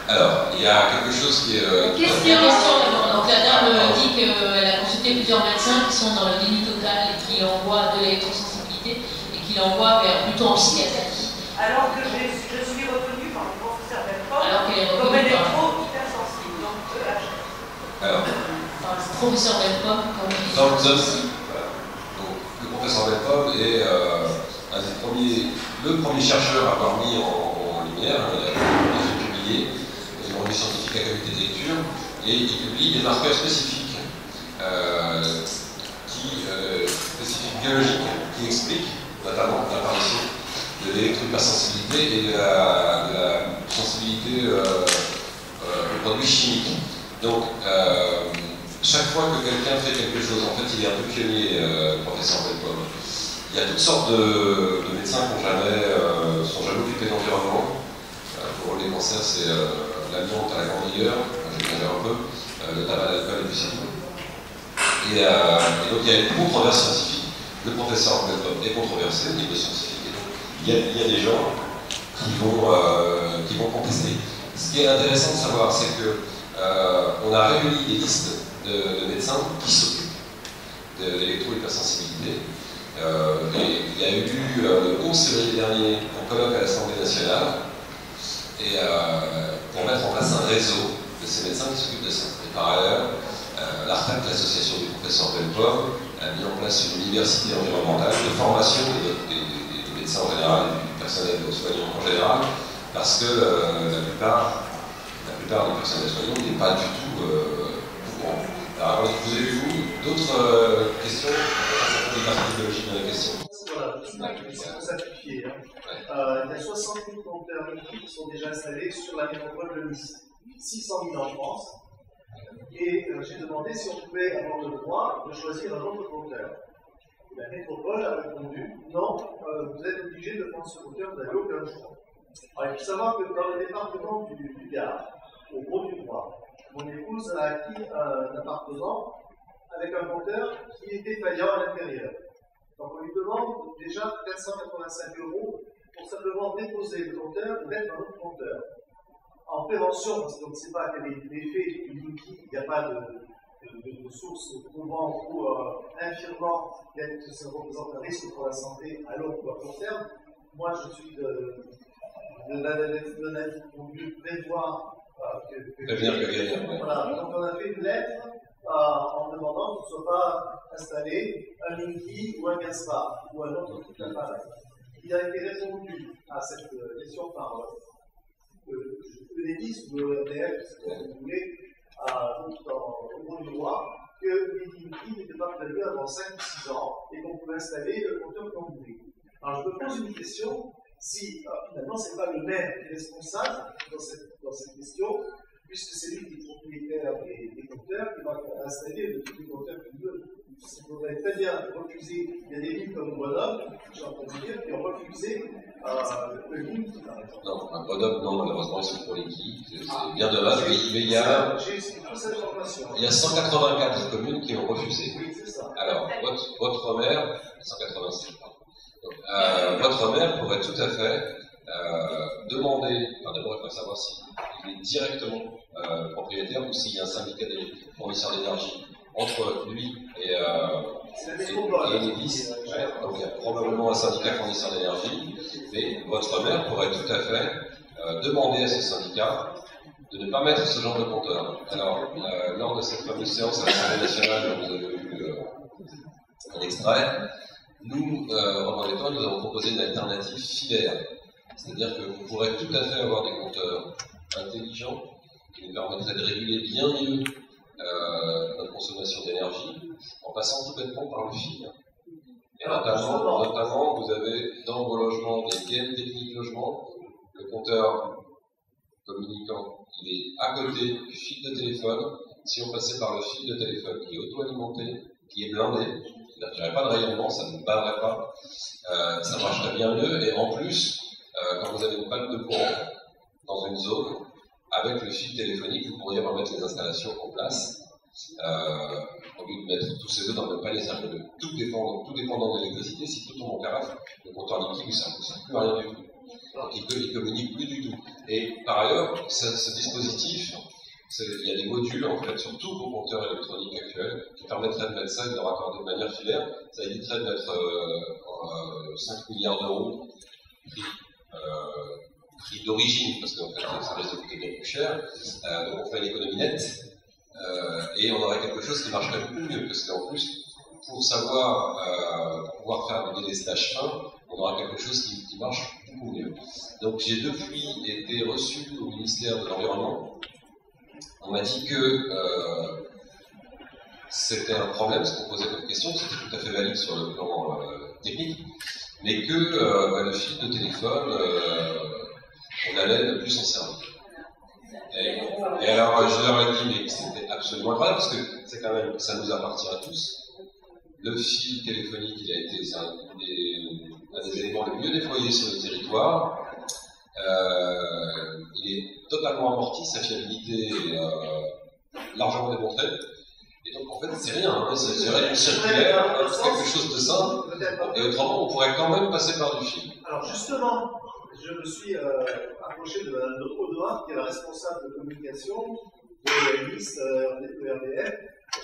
Alors, il y a quelque chose qui est... Question d'abord. Donc la dame dit qu'elle a consulté plusieurs médecins qui sont dans le déni total et qui l'envoient de l'électrosensibilité et qui l'envoient plutôt en psychiatrie. Alors que je suis retenue par le professeur Belfort comme électro-hypersensible, donc EH. Alors, professeur Belfort, comme donc, le professeur Belfort est le premier chercheur à avoir mis en lumière, il a publié une revue scientifique à qualité de lecture, et il publie des marqueurs spécifiques, spécifiques biologiques, qui expliquent notamment l'apparition de l'électrohypersensibilité et de la sensibilité produits chimiques. Donc, chaque fois que quelqu'un fait quelque chose, en fait, il est un peu pionnier, professeur Belpomme. Il y a toutes sortes de médecins qui sont jamais occupés d'environnement. Pour les cancers, c'est l'amiante à la grande rigueur, j'exagère un peu, le tabac, l'alcool et puis c'est tout. Et donc il y a une controverse scientifique. Le professeur Belpomme est controversé au niveau scientifique. Et donc il y a des gens qui vont contester. Ce qui est intéressant de savoir, c'est que on a réuni des listes de médecins qui s'occupent de l'électro-hypersensibilité. Et il y a eu le 11 février dernier un colloque à l'Assemblée nationale et pour mettre en place un réseau de ces médecins qui s'occupent de ça. Et par ailleurs, l'ARTAC, l'association du professeur Belpomme, a mis en place une université environnementale de formation des médecins en général et du personnel soignant en général, parce que la plupart des personnels soignants n'est pas du tout au courant. Alors, vous avez vu d'autres questions? Des parties biologiques dans les questions. Voilà, pour simplifier. Il y a 60 000 compteurs qui sont déjà installés sur la métropole de Nice. 600 000 en France. Et j'ai demandé si on pouvait avoir le droit de choisir un autre compteur. La métropole a répondu non, vous êtes obligé de prendre ce compteur, vous n'avez aucun choix. Alors, il faut savoir que dans le département du Gard, au Grau-du-Roi, mon épouse a acquis un appartement avec un compteur qui était payant à l'intérieur. Donc on lui demande déjà 485 € pour simplement déposer le compteur et mettre un autre compteur. En prévention, parce qu'on ne sait pas quel est l'effet du Linky, il n'y a pas de source prouvant ou infirmant que ça représente un risque pour la santé à long ou à court terme. Moi, je suis de l'avis qu'on veut prévoir voilà. Donc on a fait une lettre en demandant qu'il ne soit pas installé un Linky ou un Gaspard ou un autre type d'appareil. Il a été répondu à cette question par l'EDIS ou le EDF, si vous voulez, au Grau-du-Roi, que les Linky n'étaient pas prévus avant 5 ou 6 ans et qu'on pouvait installer le compteur qu'on voulait. Alors je me pose une question, si finalement ce n'est pas le maire qui est responsable dans cette question, puisque c'est lui qui est propriétaire des compteurs, qui va installer tous les compteurs qu'il veut. Il faudrait très bien refuser. Il y a des villes comme Grenoble, j'ai entendu dire, qui ont refusé le Linky. Non, à Grenoble, non, malheureusement, ils sont pour Linky. C'est bien dommage, mais il y a 184 communes qui ont refusé. Oui, c'est ça. Alors, votre maire, 186, pardon. Donc, votre maire pourrait tout à fait demander, d'abord il faut savoir s'il est directement propriétaire ou s'il y a un syndicat des fournisseurs d'énergie entre lui et l'Église. Donc il y a probablement un syndicat fournisseur d'énergie, mais votre maire pourrait tout à fait demander à ce syndicat de ne pas mettre ce genre de compteur. Alors, lors de cette fameuse séance à l'Assemblée nationale, vous avez vu un extrait, nous, Romain Belpomme, nous avons proposé une alternative filaire. C'est-à-dire que vous pourrez tout à fait avoir des compteurs intelligents qui nous permettraient de réguler bien mieux notre consommation d'énergie en passant tout bêtement par le fil. Et notamment, vous avez dans vos logements des gaines techniques logements, le compteur communicant, il est à côté du fil de téléphone. Si on passait par le fil de téléphone qui est auto-alimenté, qui est blindé, c'est-à-dire qu'il n'y aurait pas de rayonnement, ça ne baillerait pas, ça marcherait bien mieux. Et en plus, quand vous avez une panne de courant dans une zone, avec le fil téléphonique, vous pourriez remettre les installations en place, au lieu de mettre tous ces œufs dans le panier, c'est-à-dire que tout dépendant de l'électricité, si tout tombe en carafe, le compteur liquide ne sert plus à rien du tout. Donc il communique plus du tout. Et par ailleurs, ce dispositif, il y a des modules en fait sur tous vos compteurs électroniques actuels qui permettraient de mettre ça et de le raccorder de manière filaire. Ça éviterait de mettre 5 milliards d'euros prix d'origine, parce qu'en fait ça risque de coûter bien plus cher. Donc on fait l'économie nette et on aurait quelque chose qui marcherait beaucoup mieux, parce qu'en plus, pour pouvoir faire des délestages fins, on aura quelque chose qui marche beaucoup mieux. Donc j'ai depuis été reçu au ministère de l'Environnement. On m'a dit que c'était un problème, ce qu'on posait comme question, c'était tout à fait valide sur le plan technique, mais que le fil de téléphone, on allait ne plus s'en servir. Et alors, je leur ai dit, mais c'était absolument incroyable, parce que c'est quand même, ça nous appartient à tous. Le fil téléphonique, il a été, c'est un des éléments les mieux déployés sur le territoire. Il est totalement amorti, sa fiabilité est largement démontrée. Et donc, en fait, c'est rien, hein, c'est une circulaire, quelque chose de simple. Et autrement, on pourrait quand même passer par du fil. Alors, justement, je me suis approché de Mme Audouard, qui est la responsable de communication de Nice, de RDF,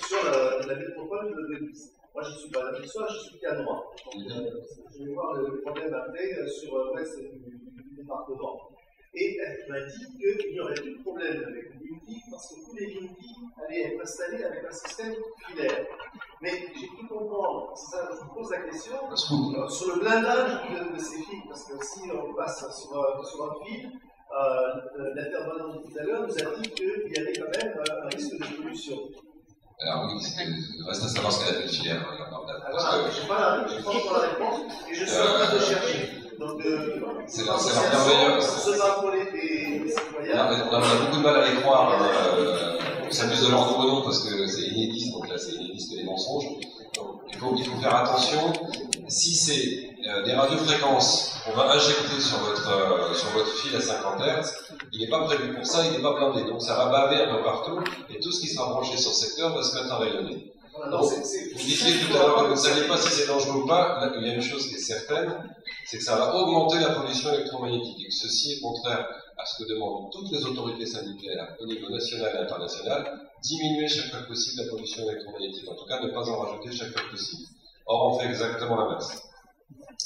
sur la métropole de Nice. Moi, je ne suis pas là, je suis pianois. Je vais voir le problème après sur le reste du département. Et elle m'a dit qu'il n'y aurait plus de problème avec l'Indy parce que tous les Indy allaient être installés avec un système filaire. Mais j'ai pu comprendre, c'est ça, je vous pose la question, sur le blindage de ces fils, parce que si on passe sur un fil, l'intervenant de tout à l'heure nous a dit qu'il y avait quand même un risque de pollution. Alors oui, il reste à savoir ce qu'elle appelle filière. Je n'ai pas encore la réponse et je suis en train de chercher. Donc, c'est leur merveilleux. On a beaucoup de mal à les croire. On s'amuse de leur nom parce que c'est inédit, donc là c'est inédit que les mensonges. Donc, il faut faire attention. Si c'est des radiofréquences qu'on va injecter sur votre fil à 50 Hz, il n'est pas prévu pour ça, il n'est pas blindé. Donc ça va baver un peu partout et tout ce qui sera branché sur le secteur va se mettre à rayonner. Donc, vous disiez tout à l'heure que vous ne saviez pas si c'est dangereux ou pas. Là, il y a une chose qui est certaine, c'est que ça va augmenter la pollution électromagnétique et que ceci est contraire à ce que demandent toutes les autorités sanitaires au niveau national et international, diminuer chaque fois possible la pollution électromagnétique. En tout cas, ne pas en rajouter chaque fois possible. Or, on fait exactement l'inverse.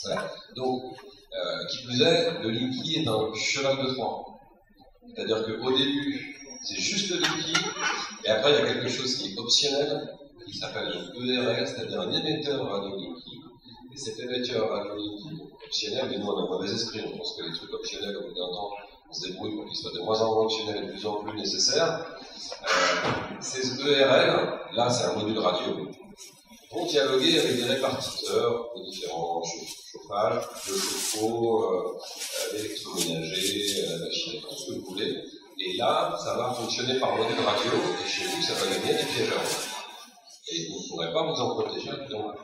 Voilà. Donc, qui plus est, le Linky est un cheval de Troie. C'est-à-dire qu'au début, c'est juste le Linky, et après, il y a quelque chose qui est optionnel, qui s'appelle ERL, c'est-à-dire un émetteur radio-Linky. Et cet émetteur radio-Linky optionnel, mais nous on a un mauvais esprit, on pense que les trucs optionnels, au bout d'un temps, on se débrouille pour qu'ils soient de moins en moins optionnels et de plus en plus nécessaires. Ces ERL, là c'est un module radio, vont dialoguer avec des répartiteurs de différents chauffages, le chauffe-eau, l'électroménager, la machine, tout ce que vous voulez. Et là, ça va fonctionner par module radio, et chez vous, ça va devenir des piégeurs. Et vous ne pourrez pas vous en protéger. Donc,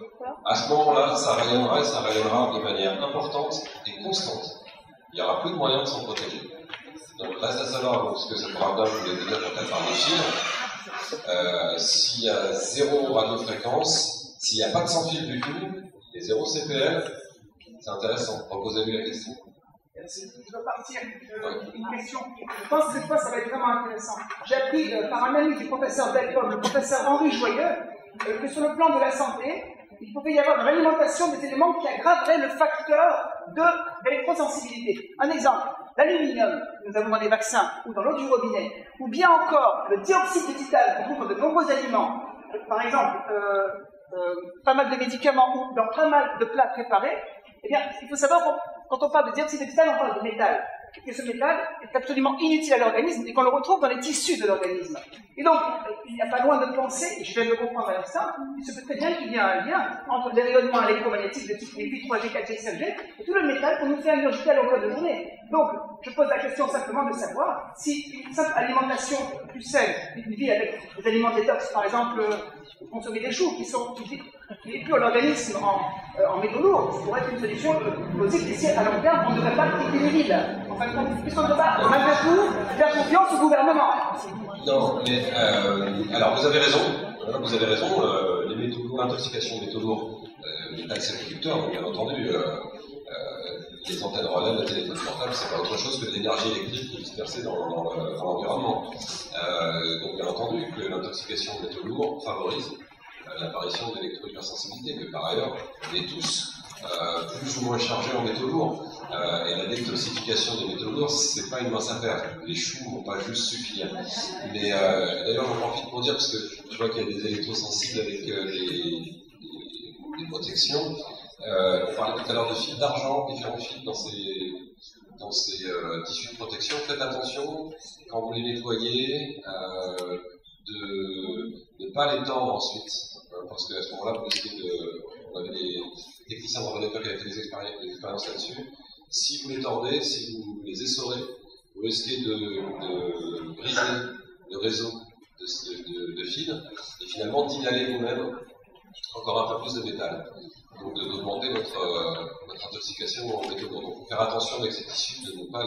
à ce moment-là, ça rayonnera de manière importante et constante. Il n'y aura plus de moyens de s'en protéger. Donc, reste à savoir, donc, ce que cette parabole voulait dire peut-être par des fils. S'il y a 0 radiofréquence, s'il n'y a pas de sans fil du tout, et 0 CPL, c'est intéressant. Reposez-lui la question. Merci. Je vais partir. Une question. Je pense que cette fois, ça va être vraiment intéressant. J'ai appris par un ami du professeur Belcom, le professeur Henri Joyeux, que sur le plan de la santé, il pouvait y avoir une réalimentation des éléments qui aggraveraient le facteur d'électrosensibilité. Un exemple, l'aluminium que nous avons dans les vaccins ou dans l'eau du robinet, ou bien encore le dioxyde de titane qu'on trouve dans de nombreux aliments, par exemple, pas mal de médicaments ou dans pas mal de plats préparés. Eh bien, il faut savoir, quand on parle de dioxyde de titane, on parle de métal. Et ce métal est absolument inutile à l'organisme et qu'on le retrouve dans les tissus de l'organisme. Et donc, il n'y a pas loin de penser, et je viens de le comprendre à l'instant, il se peut très bien qu'il y ait un lien entre les rayonnements électromagnétiques de type 8, 3G, 4G, 5G et tout le métal qu'on nous fait ingurgiter à longueur de journée. Donc, je pose la question simplement de savoir si une simple alimentation plus saine, une vie avec des aliments détox, par exemple, consommer des choux qui est plus à l'organisme en métaux lourds, ça pourrait être une solution plausible ici à long terme. On ne devrait pas quitter les villes. En fin de compte, puisqu'on ne peut pas, malgré tout, faire confiance au gouvernement. Non, mais alors vous avez raison. Les métaux lourds, l'intoxication de métaux lourds, métal c'est conducteur, donc bien entendu, les antennes relais, la téléphone portable, c'est pas autre chose que de l'énergie électrique qui est dispersée dans l'environnement. Donc bien entendu que l'intoxication de métaux lourds favorise l'apparition d'électro-hypersensibilité, que par ailleurs, on est tous plus ou moins chargés en métaux lourds. Et la détoxification des métaux lourds, c'est pas une mince affaire. Les choux vont pas juste suffire. Mais d'ailleurs, j'en profite pour dire, parce que je vois qu'il y a des électrosensibles avec des protections. On parlait tout à l'heure de fils d'argent, différents fils dans ces tissus de protection. Faites attention, quand vous les nettoyez, de ne pas les tordre ensuite. Parce qu'à ce moment-là, vous risquez on avait des techniciens dans l'époque qui avaient fait des expériences là-dessus. Si vous les tordez, si vous les essorez, vous vous risquez de briser le réseau de fils et finalement d'inhaler vous-même encore un peu plus de métal. Donc d'augmenter votre intoxication en métaux lourds. Donc il faut faire attention avec ces tissus de ne pas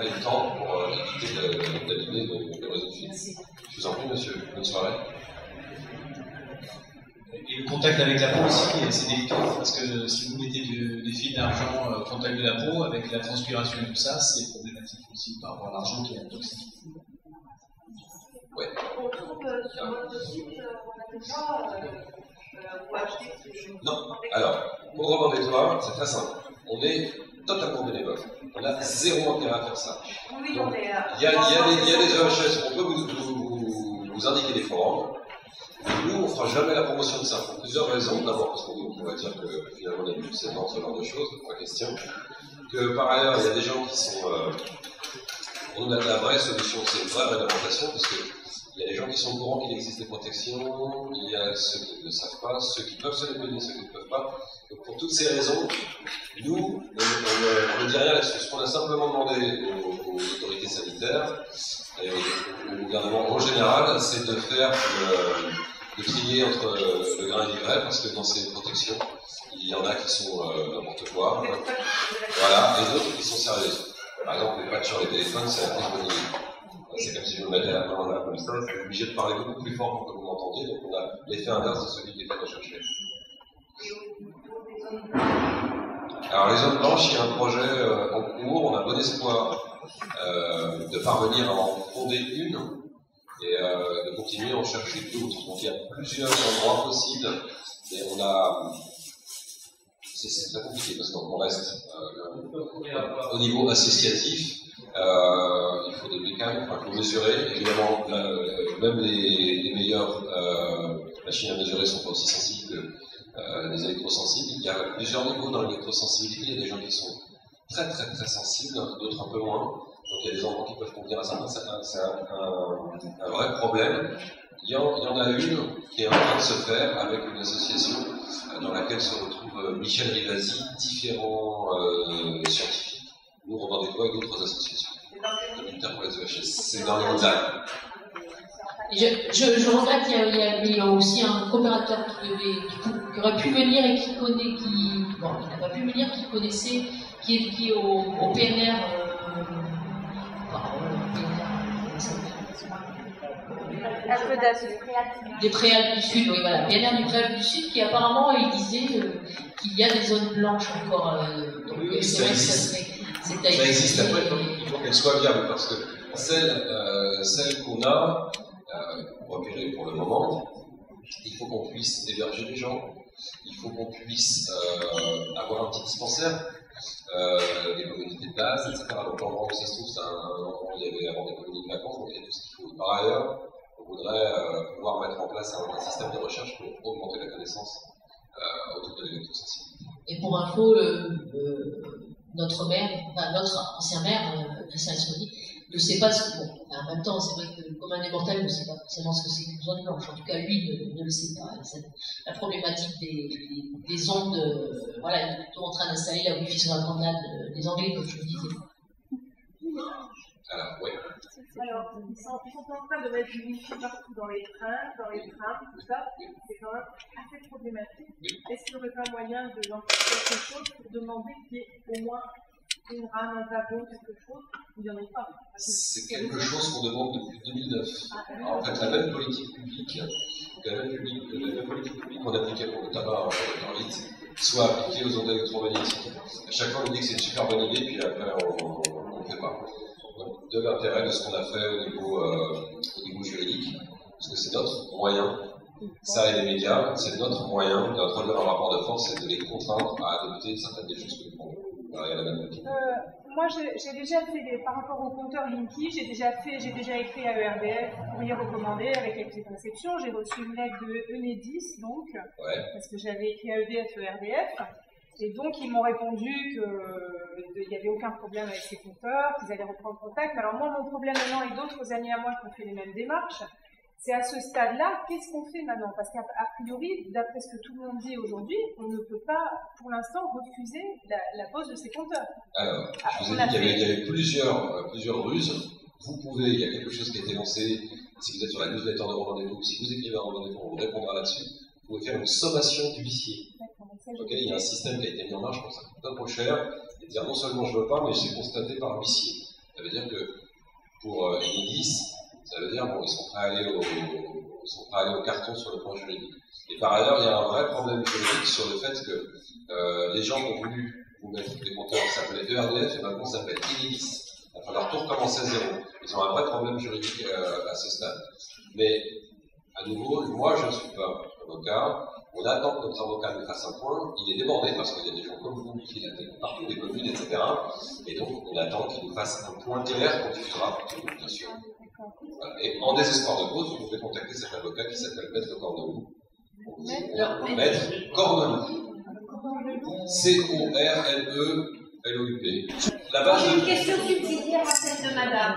les tendre pour éviter d'abîmer le réseau de fils. Je vous en prie, monsieur. Bonne soirée. Et le contact avec la peau aussi, c'est délicat, parce que si vous mettez des fils d'argent au contact de la peau, avec la transpiration et tout ça, c'est problématique aussi par rapport à l'argent qui est toxique. Ouais. On trouve sur votre site, on a déjà pour acheter ce Non. Alors, pour Robin Bétoir, c'est très simple. On est totalement bénévole. On a zéro intérêt à faire ça. Oui, donc, mais il y a des EHS, on peut vous indiquer des forums. Nous, on ne fera jamais la promotion de ça pour plusieurs raisons. D'abord, parce qu'on pourrait dire que finalement, on a du sédent, ce genre de choses, pas question. Que par ailleurs, il y a des gens qui sont. On a la vraie solution, c'est une vraie réglementation, parce que il y a des gens qui sont au courant qu'il existe des protections, il y a ceux qui ne le savent pas, ceux qui peuvent se les payer, ceux qui ne peuvent pas. Donc pour toutes ces raisons, nous, on ne dit rien là-dessus. Ce qu'on a simplement demandé aux autorités sanitaires et au gouvernement en général, c'est de faire de trier entre le grain et l'ivraie, parce que dans ces protections, il y en a qui sont n'importe quoi, voilà, et d'autres qui sont sérieuses. Par exemple, les patchs sur les téléphones, c'est la plus bonne idée. C'est comme si je me mettais la main là comme ça, je suis obligé de parler beaucoup plus fort pour que vous m'entendiez, donc on a l'effet inverse de celui qui est recherché. Alors les zones blanches, il y a un projet en cours, on a bon espoir de parvenir à en fonder une et de continuer à en chercher d'autres. Donc il y a plusieurs endroits possibles, mais on a... C'est très compliqué parce qu'on reste au niveau associatif. Il faut des bécanes, il faut mesurer. Évidemment, même les meilleures machines à mesurer ne sont pas aussi sensibles que les électrosensibles. Il y a plusieurs niveaux dans l'électrosensibilité. Il y a des gens qui sont très très très sensibles, d'autres un peu moins. Donc il y a des enfants qui peuvent contenir un certain. C'est un vrai problème. Il y en a une qui est en train de se faire avec une association dans laquelle se retrouve Michel Rivasi, différents scientifiques. Nous, Robin Bétoir et d'autres associations. Pour les EHS. C'est dans les Hautes-Alpes. Je regrette qu'il y a aussi un coopérateur qui aurait pu venir et qui connaît, qui n'a pas pu venir, qui connaissait, qui est au PNR. Des Préalpes du Sud, oui, voilà. PNR du Préalpes du Sud, qui apparemment, il disait qu'il y a des zones blanches encore. Donc, ça existe. Ça existe. Après, il faut qu'elles soient viables, parce que celles qu'on a repérées pour le moment, il faut qu'on puisse héberger les gens, il faut qu'on puisse avoir un petit dispensaire, des communautés de base, etc. Donc l'endroit où ça se trouve, c'est un endroit où il y avait avant des colonies de vacances, donc il y a tout ce qu'il faut. Par ailleurs, on voudrait pouvoir mettre en place un système de recherche pour augmenter la connaissance autour de l'électrosensibilité. Et pour info, notre ancien maire, Christian Esmodi, ne sait pas ce que... Bon, en même temps, c'est vrai que comme un immortel ne sait pas forcément ce que c'est qu'une zone blanche. En tout cas, lui ne le sait pas. La problématique des ondes, voilà, il est plutôt en train d'installer la Wi-Fi sur la promenade des Anglais, comme je le disais. Alors, oui. Alors, ils sont en train de mettre du Wi-Fi partout dans les trains, tout ça. C'est quand même assez problématique. Est-ce qu'il n'y aurait pas moyen de lancer quelque chose pour demander qu'il y ait au moins une rame, un wagon, quelque chose? Il n'y en a pas. C'est quelque chose qu'on demande depuis 2009. Alors, en fait, la même politique publique qu'on appliquait pour le tabac en litre, soit appliquée aux ondes électromagnétiques. À chaque fois, on dit que c'est une super bonne idée, puis après, on ne fait pas. Donc, de l'intérêt de ce qu'on a fait au niveau juridique, parce que c'est notre moyen, ça et les médias, c'est notre moyen d'introduire un rapport de force et de les contraindre à adopter certaines des choses que nous prenons. Moi, j'ai déjà fait, par rapport au compteur Linky, j'ai déjà écrit à ERDF, courrier recommandé avec accès conception. J'ai reçu une lettre de Enedis, donc, parce que j'avais écrit à ERDF. Et donc, ils m'ont répondu qu'il n'y avait aucun problème avec ces compteurs, qu'ils allaient reprendre contact. Mais alors, moi, mon problème maintenant, et d'autres amis à moi qui ont fait les mêmes démarches, C'est à ce stade-là, qu'est-ce qu'on fait maintenant? Parce qu'à priori, d'après ce que tout le monde dit aujourd'hui, on ne peut pas, pour l'instant, refuser la pose de ces compteurs. Alors, je vous ai dit qu'il y avait plusieurs ruses. Vous pouvez, il y a quelque chose qui a été lancé, si vous êtes sur la newsletter de Romain Despots, si vous écrivez à Romain Despots, on vous répondra là-dessus. Vous pouvez faire une sommation d'huissier. Okay, il y a un système qui a été mis en marche pour ça, coûte un peu cher, et dire non seulement je veux pas, mais j'ai constaté par l'huissier. Ça veut dire que pour Enedis, ça veut dire bon, ils sont prêts à aller au carton sur le plan juridique. Et par ailleurs, il y a un vrai problème juridique sur le fait que les gens qui ont voulu vous mettre des compteurs qui s'appelaient ERDF et maintenant ça s'appelle Enedis. Il va falloir tout recommencer à zéro. Ils ont un vrai problème juridique à ce stade. Mais à nouveau, moi je ne suis pas avocat. On attend que notre avocat nous fasse un point. Il est débordé parce qu'il y a des gens comme vous qui l'attendent partout, des communes, etc. Et donc on attend qu'il nous fasse un point clair qu'on diffusera, bien sûr. Voilà. Et en désespoir de cause, vous pouvez contacter cet avocat qui s'appelle Maître Corneloup. Maître Corneloup. C-O-R-N-E-L-O-U-P. J'ai une question subsidiaire à celle de madame.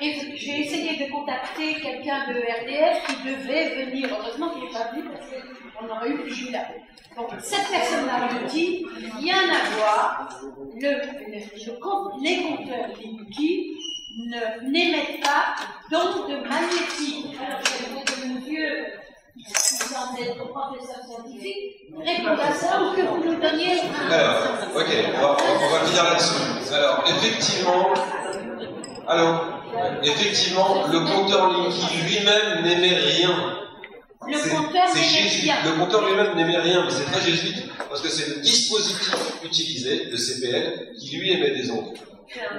Et j'ai essayé de contacter quelqu'un de RDF qui devait venir. Heureusement qu'il n'est pas venu parce qu'on aurait eu plus là. Donc, cette personne-là me dit rien à voir. Les compteurs Linky n'émettent pas d'ondes magnétiques. Alors, je vais monsieur qui semble être professeur scientifique, répondre à ça ou que vous nous donniez un... Alors, ok, on va finir là-dessus. Alors, effectivement, le compteur Linky lui-même n'émet rien. Le compteur lui-même n'émet rien, mais c'est très jésuite, parce que c'est le dispositif utilisé, le CPL, qui lui émet des ondes.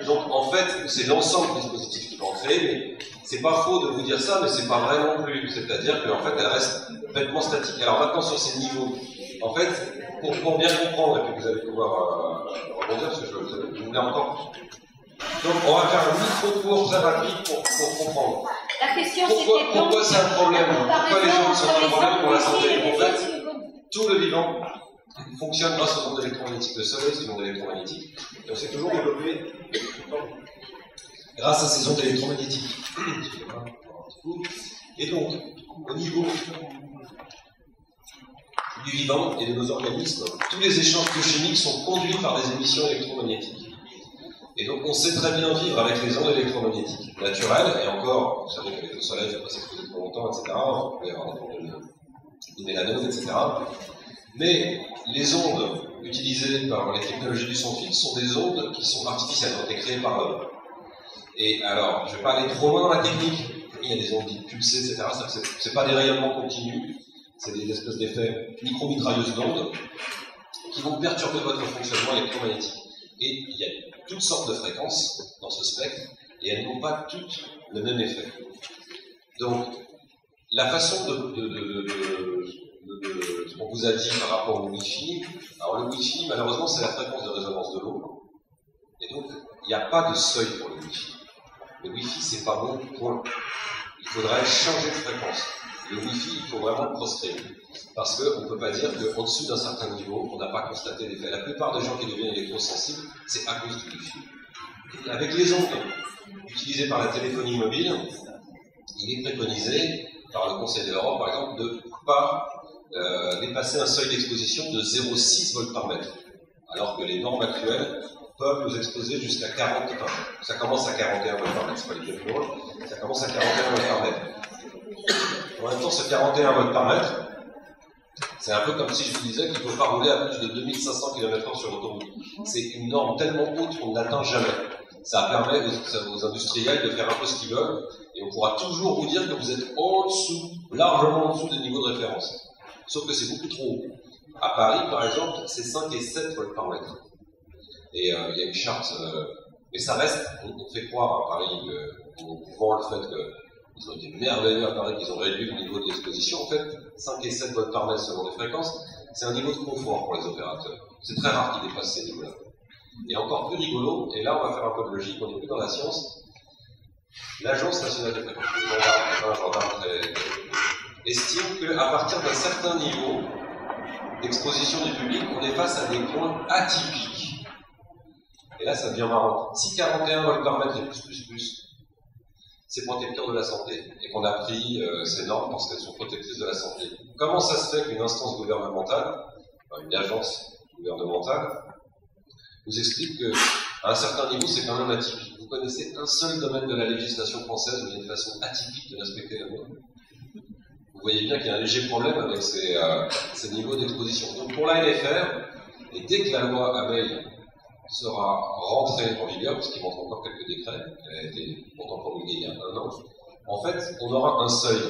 Donc en fait, c'est l'ensemble du dispositif qui va en créer, mais c'est pas faux de vous dire ça, mais c'est pas vrai non plus. C'est-à-dire qu'en fait, elle reste complètement statique. Alors maintenant, sur ces niveaux, en fait, pour bien comprendre, et puis vous allez pouvoir rebondir, parce que je voulais encore... Donc on va faire un micro-cours très rapide pour comprendre. La question pourquoi c'est un problème? Pourquoi les gens sont un problème pour la santé? En fait, tout le vivant fonctionne grâce aux ondes électromagnétiques. Le soleil, c'est une onde électromagnétique. Et on s'est toujours développé grâce à ces ondes électromagnétiques. Et donc, au niveau du vivant et de nos organismes, tous les échanges biochimiques sont conduits par des émissions électromagnétiques. Et donc, on sait très bien vivre avec les ondes électromagnétiques naturelles, et encore, vous savez qu'avec le soleil, il ne faut pas s'exposer trop longtemps, etc. On peut avoir des problèmes de mélanose, etc. Mais les ondes utilisées par les technologies du son fixe sont des ondes qui sont artificielles, qui ont été créées par l'homme. Et alors, je ne vais pas aller trop loin dans la technique. Il y a des ondes dites pulsées, etc. Ce n'est pas des rayonnements continus, c'est des espèces d'effets micro-mitrailleuses d'ondes qui vont perturber votre fonctionnement électromagnétique. Et il y a toutes sortes de fréquences dans ce spectre, et elles n'ont pas toutes le même effet. Donc, la façon ce qu'on vous a dit par rapport au Wi-Fi, alors le Wi-Fi, malheureusement, c'est la fréquence de résonance de l'eau, et donc, il n'y a pas de seuil pour le Wi-Fi. Le Wi-Fi, c'est pas bon, point. Il faudrait changer de fréquence. Le Wi-Fi, il faut vraiment le proscrire. Parce qu'on ne peut pas dire qu'en dessous d'un certain niveau, on n'a pas constaté l'effet. La plupart des gens qui deviennent électrosensibles, c'est à cause du Wi-Fi. Avec les ondes utilisées par la téléphonie mobile, il est préconisé par le Conseil de l'Europe, par exemple, de ne pas dépasser un seuil d'exposition de 0,6 volts par mètre. Alors que les normes actuelles peuvent nous exposer jusqu'à 40, enfin, ça commence à 41 volts par mètre, c'est pas les plus loin, ça commence à 41 volts par mètre. En même temps, ce 41 volts par mètre, c'est un peu comme si je vous disais qu'il ne faut pas rouler à plus de 2500 km/h sur l'autoroute. C'est une norme tellement haute qu'on ne l'atteint jamais. Ça permet aux industriels de faire un peu ce qu'ils veulent, et on pourra toujours vous dire que vous êtes en dessous, largement en dessous des niveaux de référence. Sauf que c'est beaucoup trop haut. À Paris, par exemple, c'est 5 et 7 volts par mètre. Et il y a une charte, mais ça reste, on fait croire à Paris, on vend le fait qu'ils ont été merveilleux à Paris, qu'ils ont réduit le niveau de l'exposition. En fait, 5 et 7 volts par mètre selon les fréquences, c'est un niveau de confort pour les opérateurs. C'est très rare qu'ils dépassent ces niveaux-là. Et encore plus rigolo, et là on va faire un peu de logique, on n'est plus dans la science, l'Agence nationale des fréquences, le gendarme estime qu'à partir d'un certain niveau d'exposition du public, on est face à des points atypiques. Et là ça devient marrant. Si 41 volts par mètre est plus, c'est protecteur de la santé, et qu'on a pris ces normes parce qu'elles sont protectrices de la santé. Comment ça se fait qu'une instance gouvernementale, enfin une agence gouvernementale, nous explique qu'à un certain niveau, c'est quand même atypique? Vous connaissez un seul domaine de la législation française où il y a une façon atypique de respecter la loi? Vous voyez bien qu'il y a un léger problème avec ces niveaux d'exposition. Donc pour l'ANFR, et dès que la loi Abeille sera rentrée en vigueur, parce qu'il manque encore quelques décrets, elle a été pourtant promulguée il y a 1 an, en fait, on aura un seuil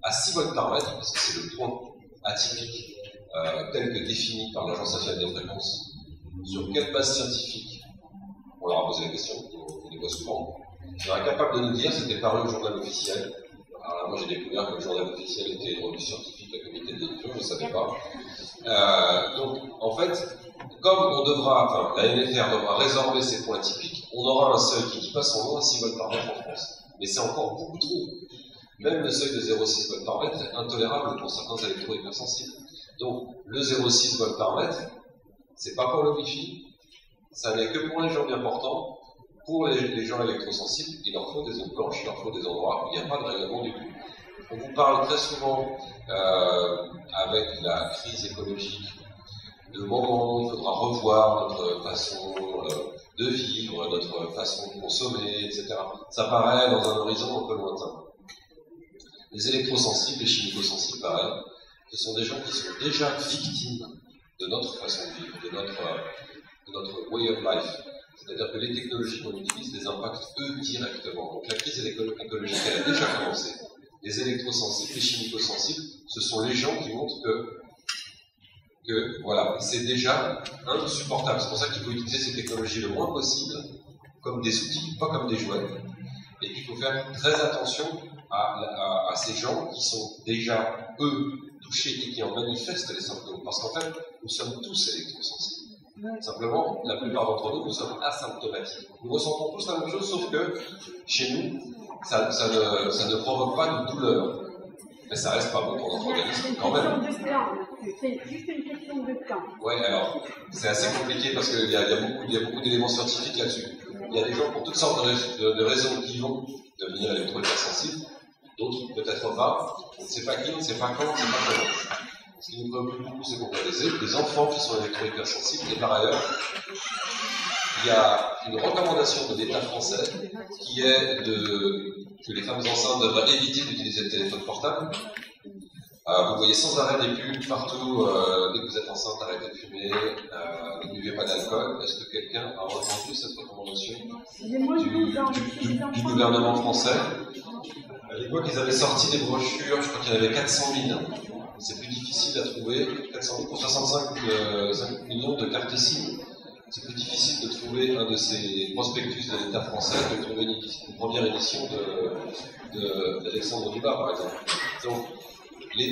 à 6 volts par mètre, parce que c'est le point atypique tel que défini par l'Agence nationale des fréquences. Sur quelle base scientifique? On leur a posé la question, on les voit souvent. Ils sont incapables de nous dire, c'était paru au journal officiel. Alors là, moi j'ai découvert que le journal officiel était une revue scientifique à comité de lecture, je ne savais pas. Donc, en fait, comme on devra, enfin, la NFR devra résorber ces points typiques, on aura un seuil qui dit pas son nom à 6 volts par mètre en France. Mais c'est encore beaucoup trop. Même le seuil de 0,6 volts par mètre est intolérable pour certains électro-hypersensibles. Donc, le 0,6 volts par mètre, c'est pas pour le Wi-Fi, ça n'est que pour les gens bien portants. Pour les gens électrosensibles, il leur faut des zones blanches, il leur faut des endroits où il n'y a pas de règlement du tout. On vous parle très souvent, avec la crise écologique, de moments où il faudra revoir notre façon de vivre, notre façon de consommer, etc. Ça paraît dans un horizon un peu lointain. Les électrosensibles, les chimico-sensibles, pareil, ce sont des gens qui sont déjà victimes de notre façon de vivre, de notre way of life. C'est-à-dire que les technologies qu'on utilise les impactent eux directement. Donc la crise écologique, elle a déjà commencé. Les électrosensibles, les chimico-sensibles, ce sont les gens qui montrent que voilà, c'est déjà insupportable. C'est pour ça qu'il faut utiliser ces technologies le moins possible comme des outils, pas comme des jouets. Et qu'il faut faire très attention à ces gens qui sont déjà, eux, touchés et qui en manifestent les symptômes. Parce qu'en fait, nous sommes tous électrosensibles. Simplement, la plupart d'entre nous, nous sommes asymptomatiques. Nous ressentons tous la même chose, sauf que chez nous, ça ne provoque pas de douleur. Mais ça reste pas bon pour notre organisme quand même. C'est juste une question de temps. Oui, alors, c'est assez compliqué parce qu'il y a beaucoup d'éléments scientifiques là-dessus. Il y a des gens pour toutes sortes de raisons qui vont devenir électro-hypersensibles, d'autres peut-être pas. On ne sait pas qui, on ne sait pas quand, on ne sait pas comment. Ce qui nous préoccupe beaucoup, c'est qu'on a des enfants qui sont électro-hypersensibles, et par ailleurs, il y a une recommandation de l'État français qui est que les femmes enceintes devraient éviter d'utiliser le téléphone portable. Vous voyez sans arrêt des pubs partout, dès que vous êtes enceinte, arrêtez de fumer, ne buvez pas d'alcool. Est-ce que quelqu'un a entendu cette recommandation du gouvernement français? À l'époque, ils avaient sorti des brochures, je crois qu'il y en avait 400 000. C'est plus difficile à trouver, 400 000 pour 5 millions de cartes SIM. C'est plus difficile de trouver un de ces prospectus de l'État français que de trouver une première édition d'Alexandre Dumas, par exemple. Donc,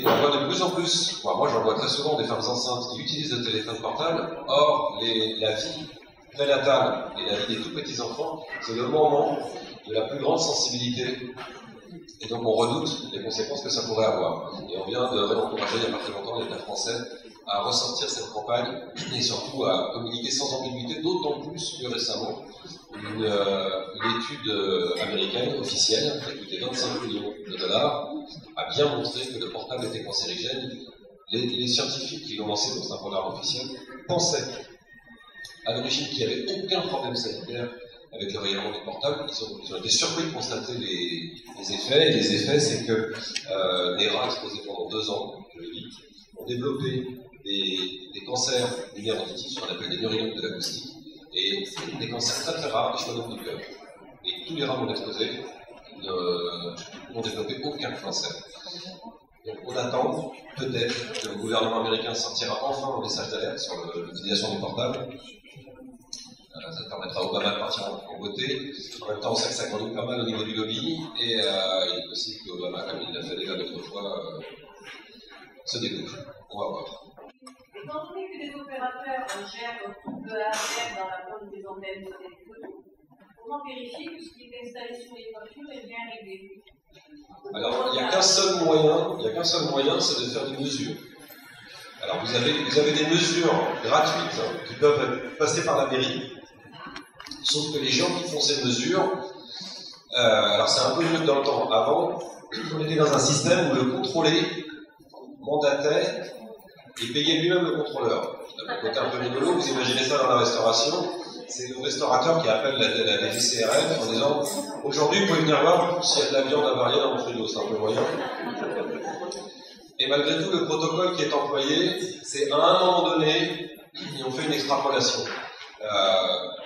on voit de plus en plus, moi j'en vois très souvent des femmes enceintes qui utilisent le téléphone portable. Or, la vie prénatale et la vie des tout petits enfants, c'est le moment de la plus grande sensibilité. Et donc on redoute les conséquences que ça pourrait avoir. Et on vient de réencourager il n'y a pas très longtemps l'État français à ressortir cette campagne et surtout à communiquer sans ambiguïté, d'autant plus que récemment, une étude américaine officielle qui a coûté 25 millions de dollars a bien montré que le portable était cancérigène. Les scientifiques qui l'ont lancé dans un programme officiel pensaient à l'origine qu'il n'y avait aucun problème sanitaire avec le rayonnement des portables. Ils ont été surpris de constater les effets. Et les effets, c'est que les rats exposés pendant 2 ans, je le dis, ont développé des cancers du nerf auditif, ce qu'on appelle des neuriomes de l'acoustique, et des cancers très très rares des cheveux du cœur. Et tous les rats non exposés n'ont développé aucun cancer. Donc on attend peut-être que le gouvernement américain sortira enfin un message d'alerte sur l'utilisation des portables. Ça permettra à Obama de partir en beauté. En même temps, on sait que ça grandit pas mal au niveau du lobby, et il est possible qu'Obama, comme il l'a fait déjà d'autres fois, se découvre. On va voir. Étant donné que les opérateurs gèrent tout de A à Z dans la zone des antennes de téléphone, comment vérifier que ce qui est installé sur les voitures est bien réglé? Alors, il n'y a qu'un seul moyen, c'est de faire des mesures. Alors, vous avez des mesures gratuites qui peuvent passer par la mairie. Sauf que les gens qui font ces mesures Alors c'est un peu mieux que dans le temps. Avant, on était dans un système où le contrôlé mandatait et payait lui-même le contrôleur. Le côté un peu rigolo, vous imaginez ça dans la restauration, c'est le restaurateur qui appelle la DGCRF en disant « Aujourd'hui, vous pouvez venir voir s'il y a de la viande avariée dans mon frigo, c'est un peu moyen. » Et malgré tout, le protocole qui est employé, c'est à un moment donné, ils ont fait une extrapolation.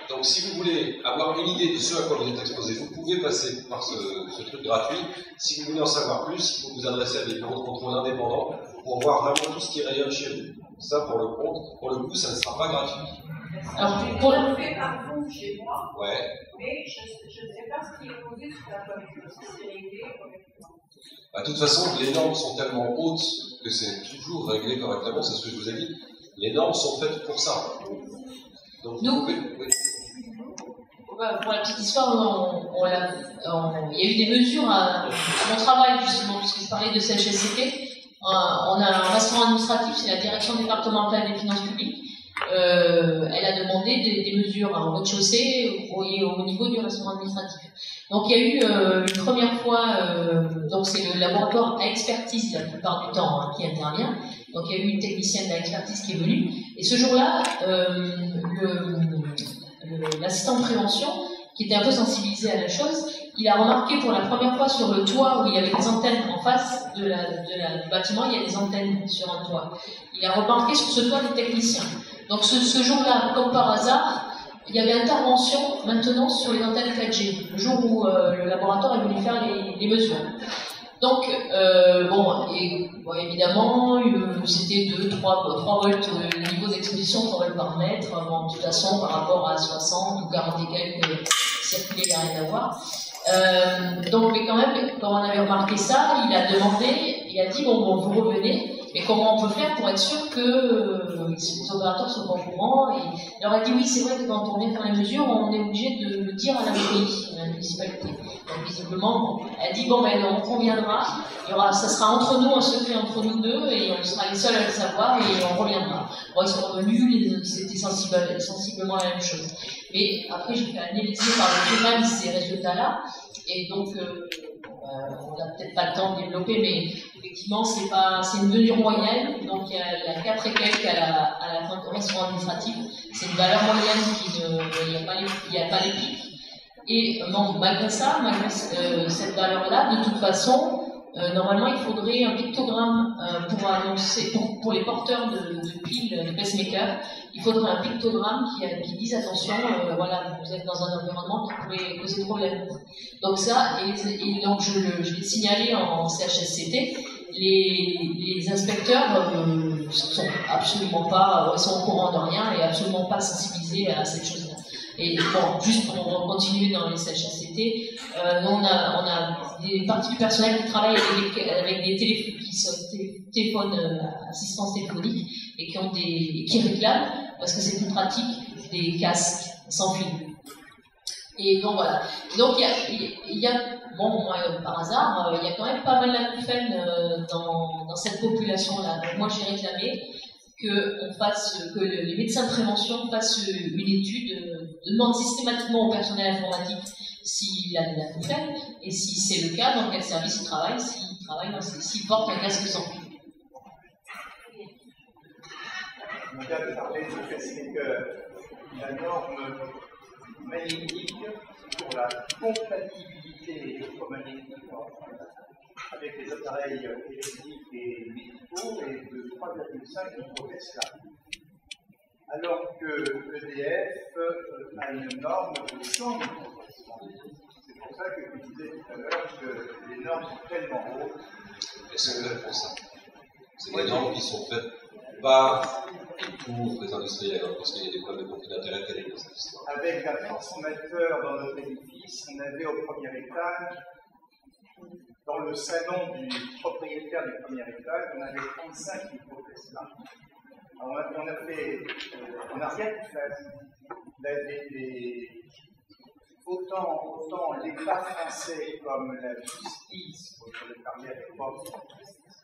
Donc si vous voulez avoir une idée de ce à quoi vous êtes exposé, vous pouvez passer par ce truc gratuit. Si vous voulez en savoir plus, il faut vous adresser à des bureaux de contrôle indépendants pour voir vraiment tout ce qui rayonne chez vous. Ça, pour le coup, ça ne sera pas gratuit. Alors, pour le fait par vous chez moi, ouais. Mais je ne sais pas ce qui est posé sur la commune, si c'est réglé correctement. De toute façon, les normes sont tellement hautes que c'est toujours réglé correctement, c'est ce que je vous ai dit. Les normes sont faites pour ça. Donc, vous pouvez... Oui. Pour la petite histoire, il y a eu des mesures sur mon travail, justement, puisque je parlais de CHSCT. On a un restaurant administratif, c'est la direction départementale des finances publiques. Elle a demandé des mesures en rez-de-chaussée au niveau du restaurant administratif. Donc il y a eu une première fois, donc c'est le laboratoire à expertise la plupart du temps qui intervient. Donc il y a eu une technicienne d'expertise qui est venue. Et ce jour-là, l'assistant de prévention, qui était un peu sensibilisé à la chose, il a remarqué pour la première fois sur le toit où il y avait des antennes en face du bâtiment, il y a des antennes sur un toit. Il a remarqué sur ce toit des techniciens. Donc ce jour-là, comme par hasard, il y avait intervention, maintenance sur les antennes 4G, le jour où le laboratoire est venu faire les mesures. Donc, évidemment, c'était 3 volts, le niveau d'exposition, 3 volts par mètre. Bon, de toute façon, par rapport à 60 ou 40 et quelques circulés, il n'y a rien à voir. Donc, mais quand même, quand on avait remarqué ça, il a demandé, il a dit, bon, vous revenez, mais comment on peut faire pour être sûr que les opérateurs sont au courant? Et il leur a dit, oui, c'est vrai que quand on vient faire les mesures, on est obligé de le dire à la mairie, à la municipalité. Donc, visiblement, elle a dit, bon, ben, on reviendra, ça sera entre nous, un secret entre nous deux, et on sera les seuls à le savoir, et on reviendra. Bon, ils sont revenus, c'était sensiblement la même chose. Mais après, j'ai fait analyser par le journal ces résultats-là, et donc, on n'a peut-être pas le temps de développer, mais effectivement, c'est une mesure moyenne, donc il y a 4 et quelques à la fin de restaurant administratif. C'est une valeur moyenne il n'y a pas les pics. Et non, malgré ça, malgré cette valeur-là, de toute façon, normalement, il faudrait un pictogramme pour annoncer, pour les porteurs de piles, de pacemakers, il faudrait un pictogramme qui dise attention, voilà, vous êtes dans un environnement qui pourrait causer problème. Donc ça, et donc je l'ai signalé en CHSCT, les inspecteurs sont absolument pas, sont au courant de rien et absolument pas sensibilisés à cette chose-là. Et bon, juste pour continuer dans les CHSCT, on a des parties du personnel qui travaillent avec des téléphones, assistance téléphonique, et qui réclament, parce que c'est plus pratique, des casques sans fil. Et donc voilà. Donc il y a bon, moi, par hasard, il y a quand même pas mal d'acouphènes dans cette population-là. Donc moi j'ai réclamé que les médecins de prévention fassent une étude, demandent systématiquement au personnel informatique s'il a de l'acouphène, et si c'est le cas, dans quel service il travaille, s'il porte un casque sans fil. On vient de parler du pacemaker, la norme magnétique pour la compatibilité électromagnétique avec les appareils électriques et médicaux est de 3,5 microtesla. Alors que l'EDF a une norme de 100 microtesla. C'est pour ça que je disais tout à l'heure que les normes sont tellement hautes. Elles sont faites pour ça. C'est des normes qui sont faites pas pour les industriels, parce qu'il y a des problèmes de conflit d'intérêt terribles dans cette histoire. Avec un transformateur dans notre édifice, on avait au premier étage, dans le salon du propriétaire du premier étage, on avait 35 microtesla. On n'a rien pu faire. Autant l'État français comme la justice, je l'ai parlé à l'époque,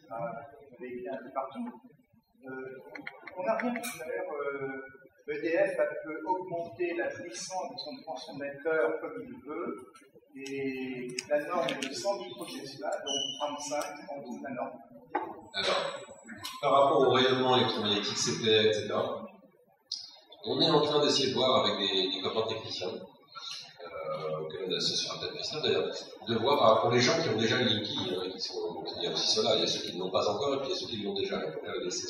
on avait été un peu partout, on n'a rien pu faire. EDF peut augmenter la puissance de son consommateur comme il veut, et la norme est de 100 microtesla, donc 35 en dessous de la norme. Alors, par rapport au rayonnement électromagnétique, CPA, etc., on est en train d'essayer de voir avec des copains techniciens, auxquels on est associé sur un tas de questions d'ailleurs, de voir par rapport aux gens qui ont déjà le Linky, il y a aussi cela, il y a ceux qui ne l'ont pas encore, et puis il y a ceux qui l'ont déjà, il faut bien le laisser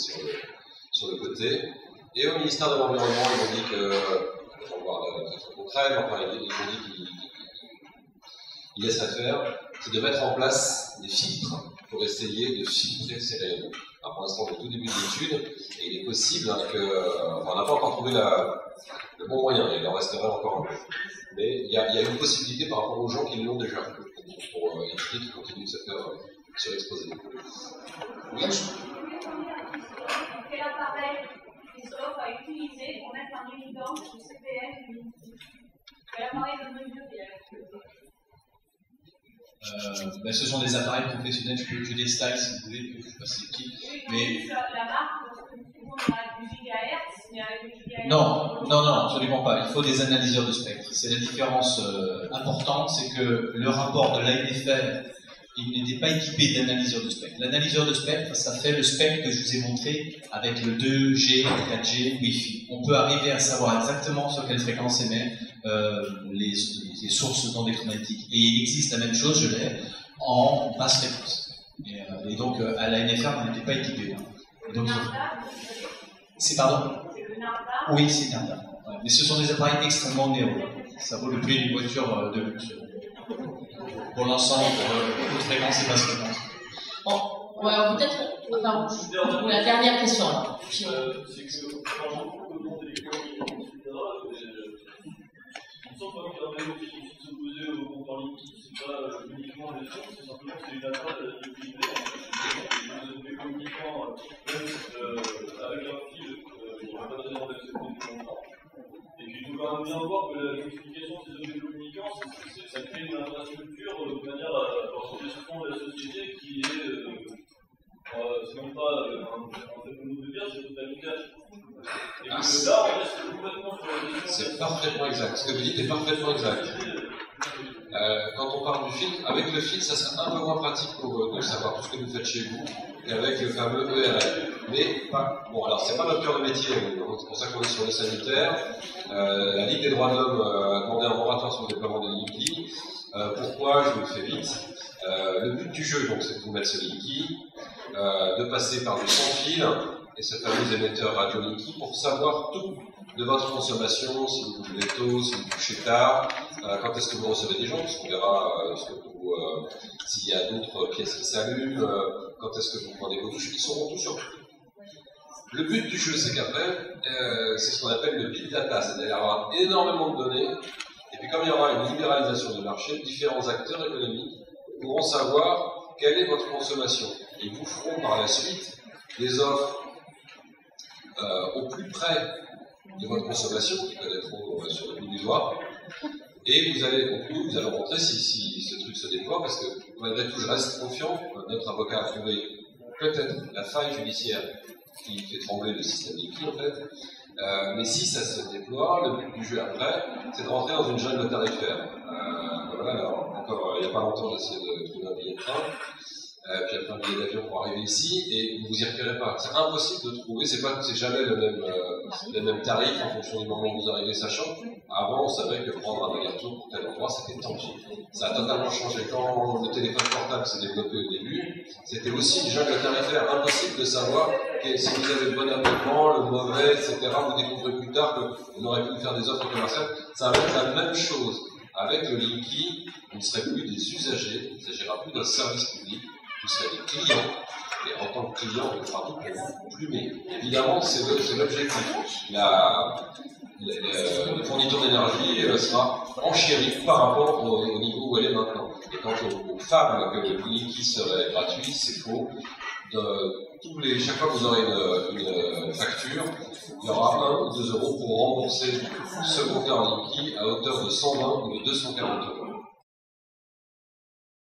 sur le côté. Et au ministère de l'Environnement, ils ont dit que, on va voir peut-être concret, mais enfin, ils ont dit qu'ils laisseraient faire, c'est de mettre en place des filtres pour essayer de filtrer ces rayonnements. Alors pour l'instant, on est au tout début de l'étude, et il est possible on n'a pas encore trouvé le bon moyen, il en resterait encore un peu. Mais il y a une possibilité par rapport aux gens qui l'ont déjà, pour éviter qu'ils continuent de se faire surexposer. Oui. Quel appareil Christophe a utilisé pour mettre en évidence le CPF du Linky? Quel appareil de mesure il a ce sont des appareils professionnels, je peux que des styles si vous voulez, que je passe les petits. Mais la marque, parce que nous on a du gigahertz, mais avec du gigahertz. Non, absolument pas. Il faut des analyseurs de spectre. C'est la différence importante, c'est que le rapport de l'ANFR, il n'était pas équipé d'analyseur de spectre. L'analyseur de spectre, ça fait le spectre que je vous ai montré avec le 2G, 4G, Wi-Fi. On peut arriver à savoir exactement sur quelle fréquence émet les sources d'ondes électromagnétiques. Et il existe la même chose, je l'ai, en basse fréquence. Et donc, à la NFR, on n'était pas équipé. Donc, c'est pardon? Oui, c'est NARDA. Ouais. Mais ce sont des appareils extrêmement onéreux. Ça vaut le prix d'une voiture de luxe. Pour l'ensemble, haute fréquence et basse fréquence. Bon, ouais, peut-être. Enfin, pour la dernière question. Alors. C'est que, par exemple, le monde électronique, etc., on sent quand même qu'il y a un même qui s'opposer au compteur Linky. C'est pas uniquement les sources, c'est simplement c'est une attaque de privé. Des communicants, avec un fil, il n'y a pas de raison d'accepter du compteur. Et puis, il faut quand même bien voir que la multiplication de ces objets communicants, ça crée une infrastructure de manière à avoir des soupçons de la société qui est, c'est même pas un fait comme nous de dire, c'est totalitaire. Et que là, on reste complètement sur la question. C'est parfaitement exact. Ce que vous dites est parfaitement exact. Quand on parle du filtre, avec le filtre, ça serait un peu moins pratique pour nous savoir tout ce que vous faites chez vous qu'avec le fameux ERL. Mais, bon, alors, c'est pas notre cœur de métier, c'est pour ça qu'on est sur le sanitaire. La Ligue des droits de l'homme a demandé un moratoire sur le déploiement de Linky. Pourquoi? Je vous le fais vite. Le but du jeu, donc, c'est de vous mettre ce Linky, de passer par du sans fil et ce fameux émetteur radio Linky pour savoir tout de votre consommation, si vous buvez tôt, si vous couchez tard, quand est-ce que vous recevez des gens, parce qu'on verra s'il y a d'autres pièces qui s'allument, quand est-ce que vous prenez vos douches, ils sauront tout sur tout. Le but du jeu, c'est qu'après, c'est ce qu'on appelle le big data, c'est-à-dire avoir énormément de données, et puis comme il y aura une libéralisation du marché, différents acteurs économiques pourront savoir quelle est votre consommation, et vous feront par la suite des offres au plus près de votre consommation, qui connaîtront sur le bout du doigt, et vous allez montrer si ce truc se déploie, parce que malgré tout, je reste confiant. Notre avocat a trouvé peut-être la faille judiciaire qui fait trembler le système Linky, en fait. Mais si ça se déploie, le but du jeu après, c'est de rentrer dans une jungle tarifaire. Voilà, alors, encore il n'y a pas longtemps, j'ai essayé de trouver un billet de train. Puis après un billet d'avion pour arriver ici, et vous vous y repérez pas. C'est impossible de trouver, c'est jamais le même tarif en fonction du moment où vous arrivez, sachant. Avant, on savait que prendre un aller-retour pour tel endroit, c'était tangible. Ça a totalement changé. Quand le téléphone portable s'est développé au début, c'était aussi une jungle tarifaire, impossible de savoir si vous avez le bon abonnement, le mauvais, etc. Vous découvrez plus tard que vous n'aurez pu faire des offres commerciales. Ça va être la même chose. Avec le Linky, vous ne serez plus des usagers, il ne s'agira plus d'un service public. Vous serez des clients, et en tant que client, on fera tout pour vous plumer. Évidemment, c'est l'objectif. Le fourniture d'énergie sera enchérie par rapport au niveau où elle est maintenant. Et quant aux fables que le Linky serait gratuit, c'est faux. Chaque fois que vous aurez une facture, il y aura 1 ou 2 euros pour rembourser ce compteur Linky à hauteur de 120 ou de 240 euros.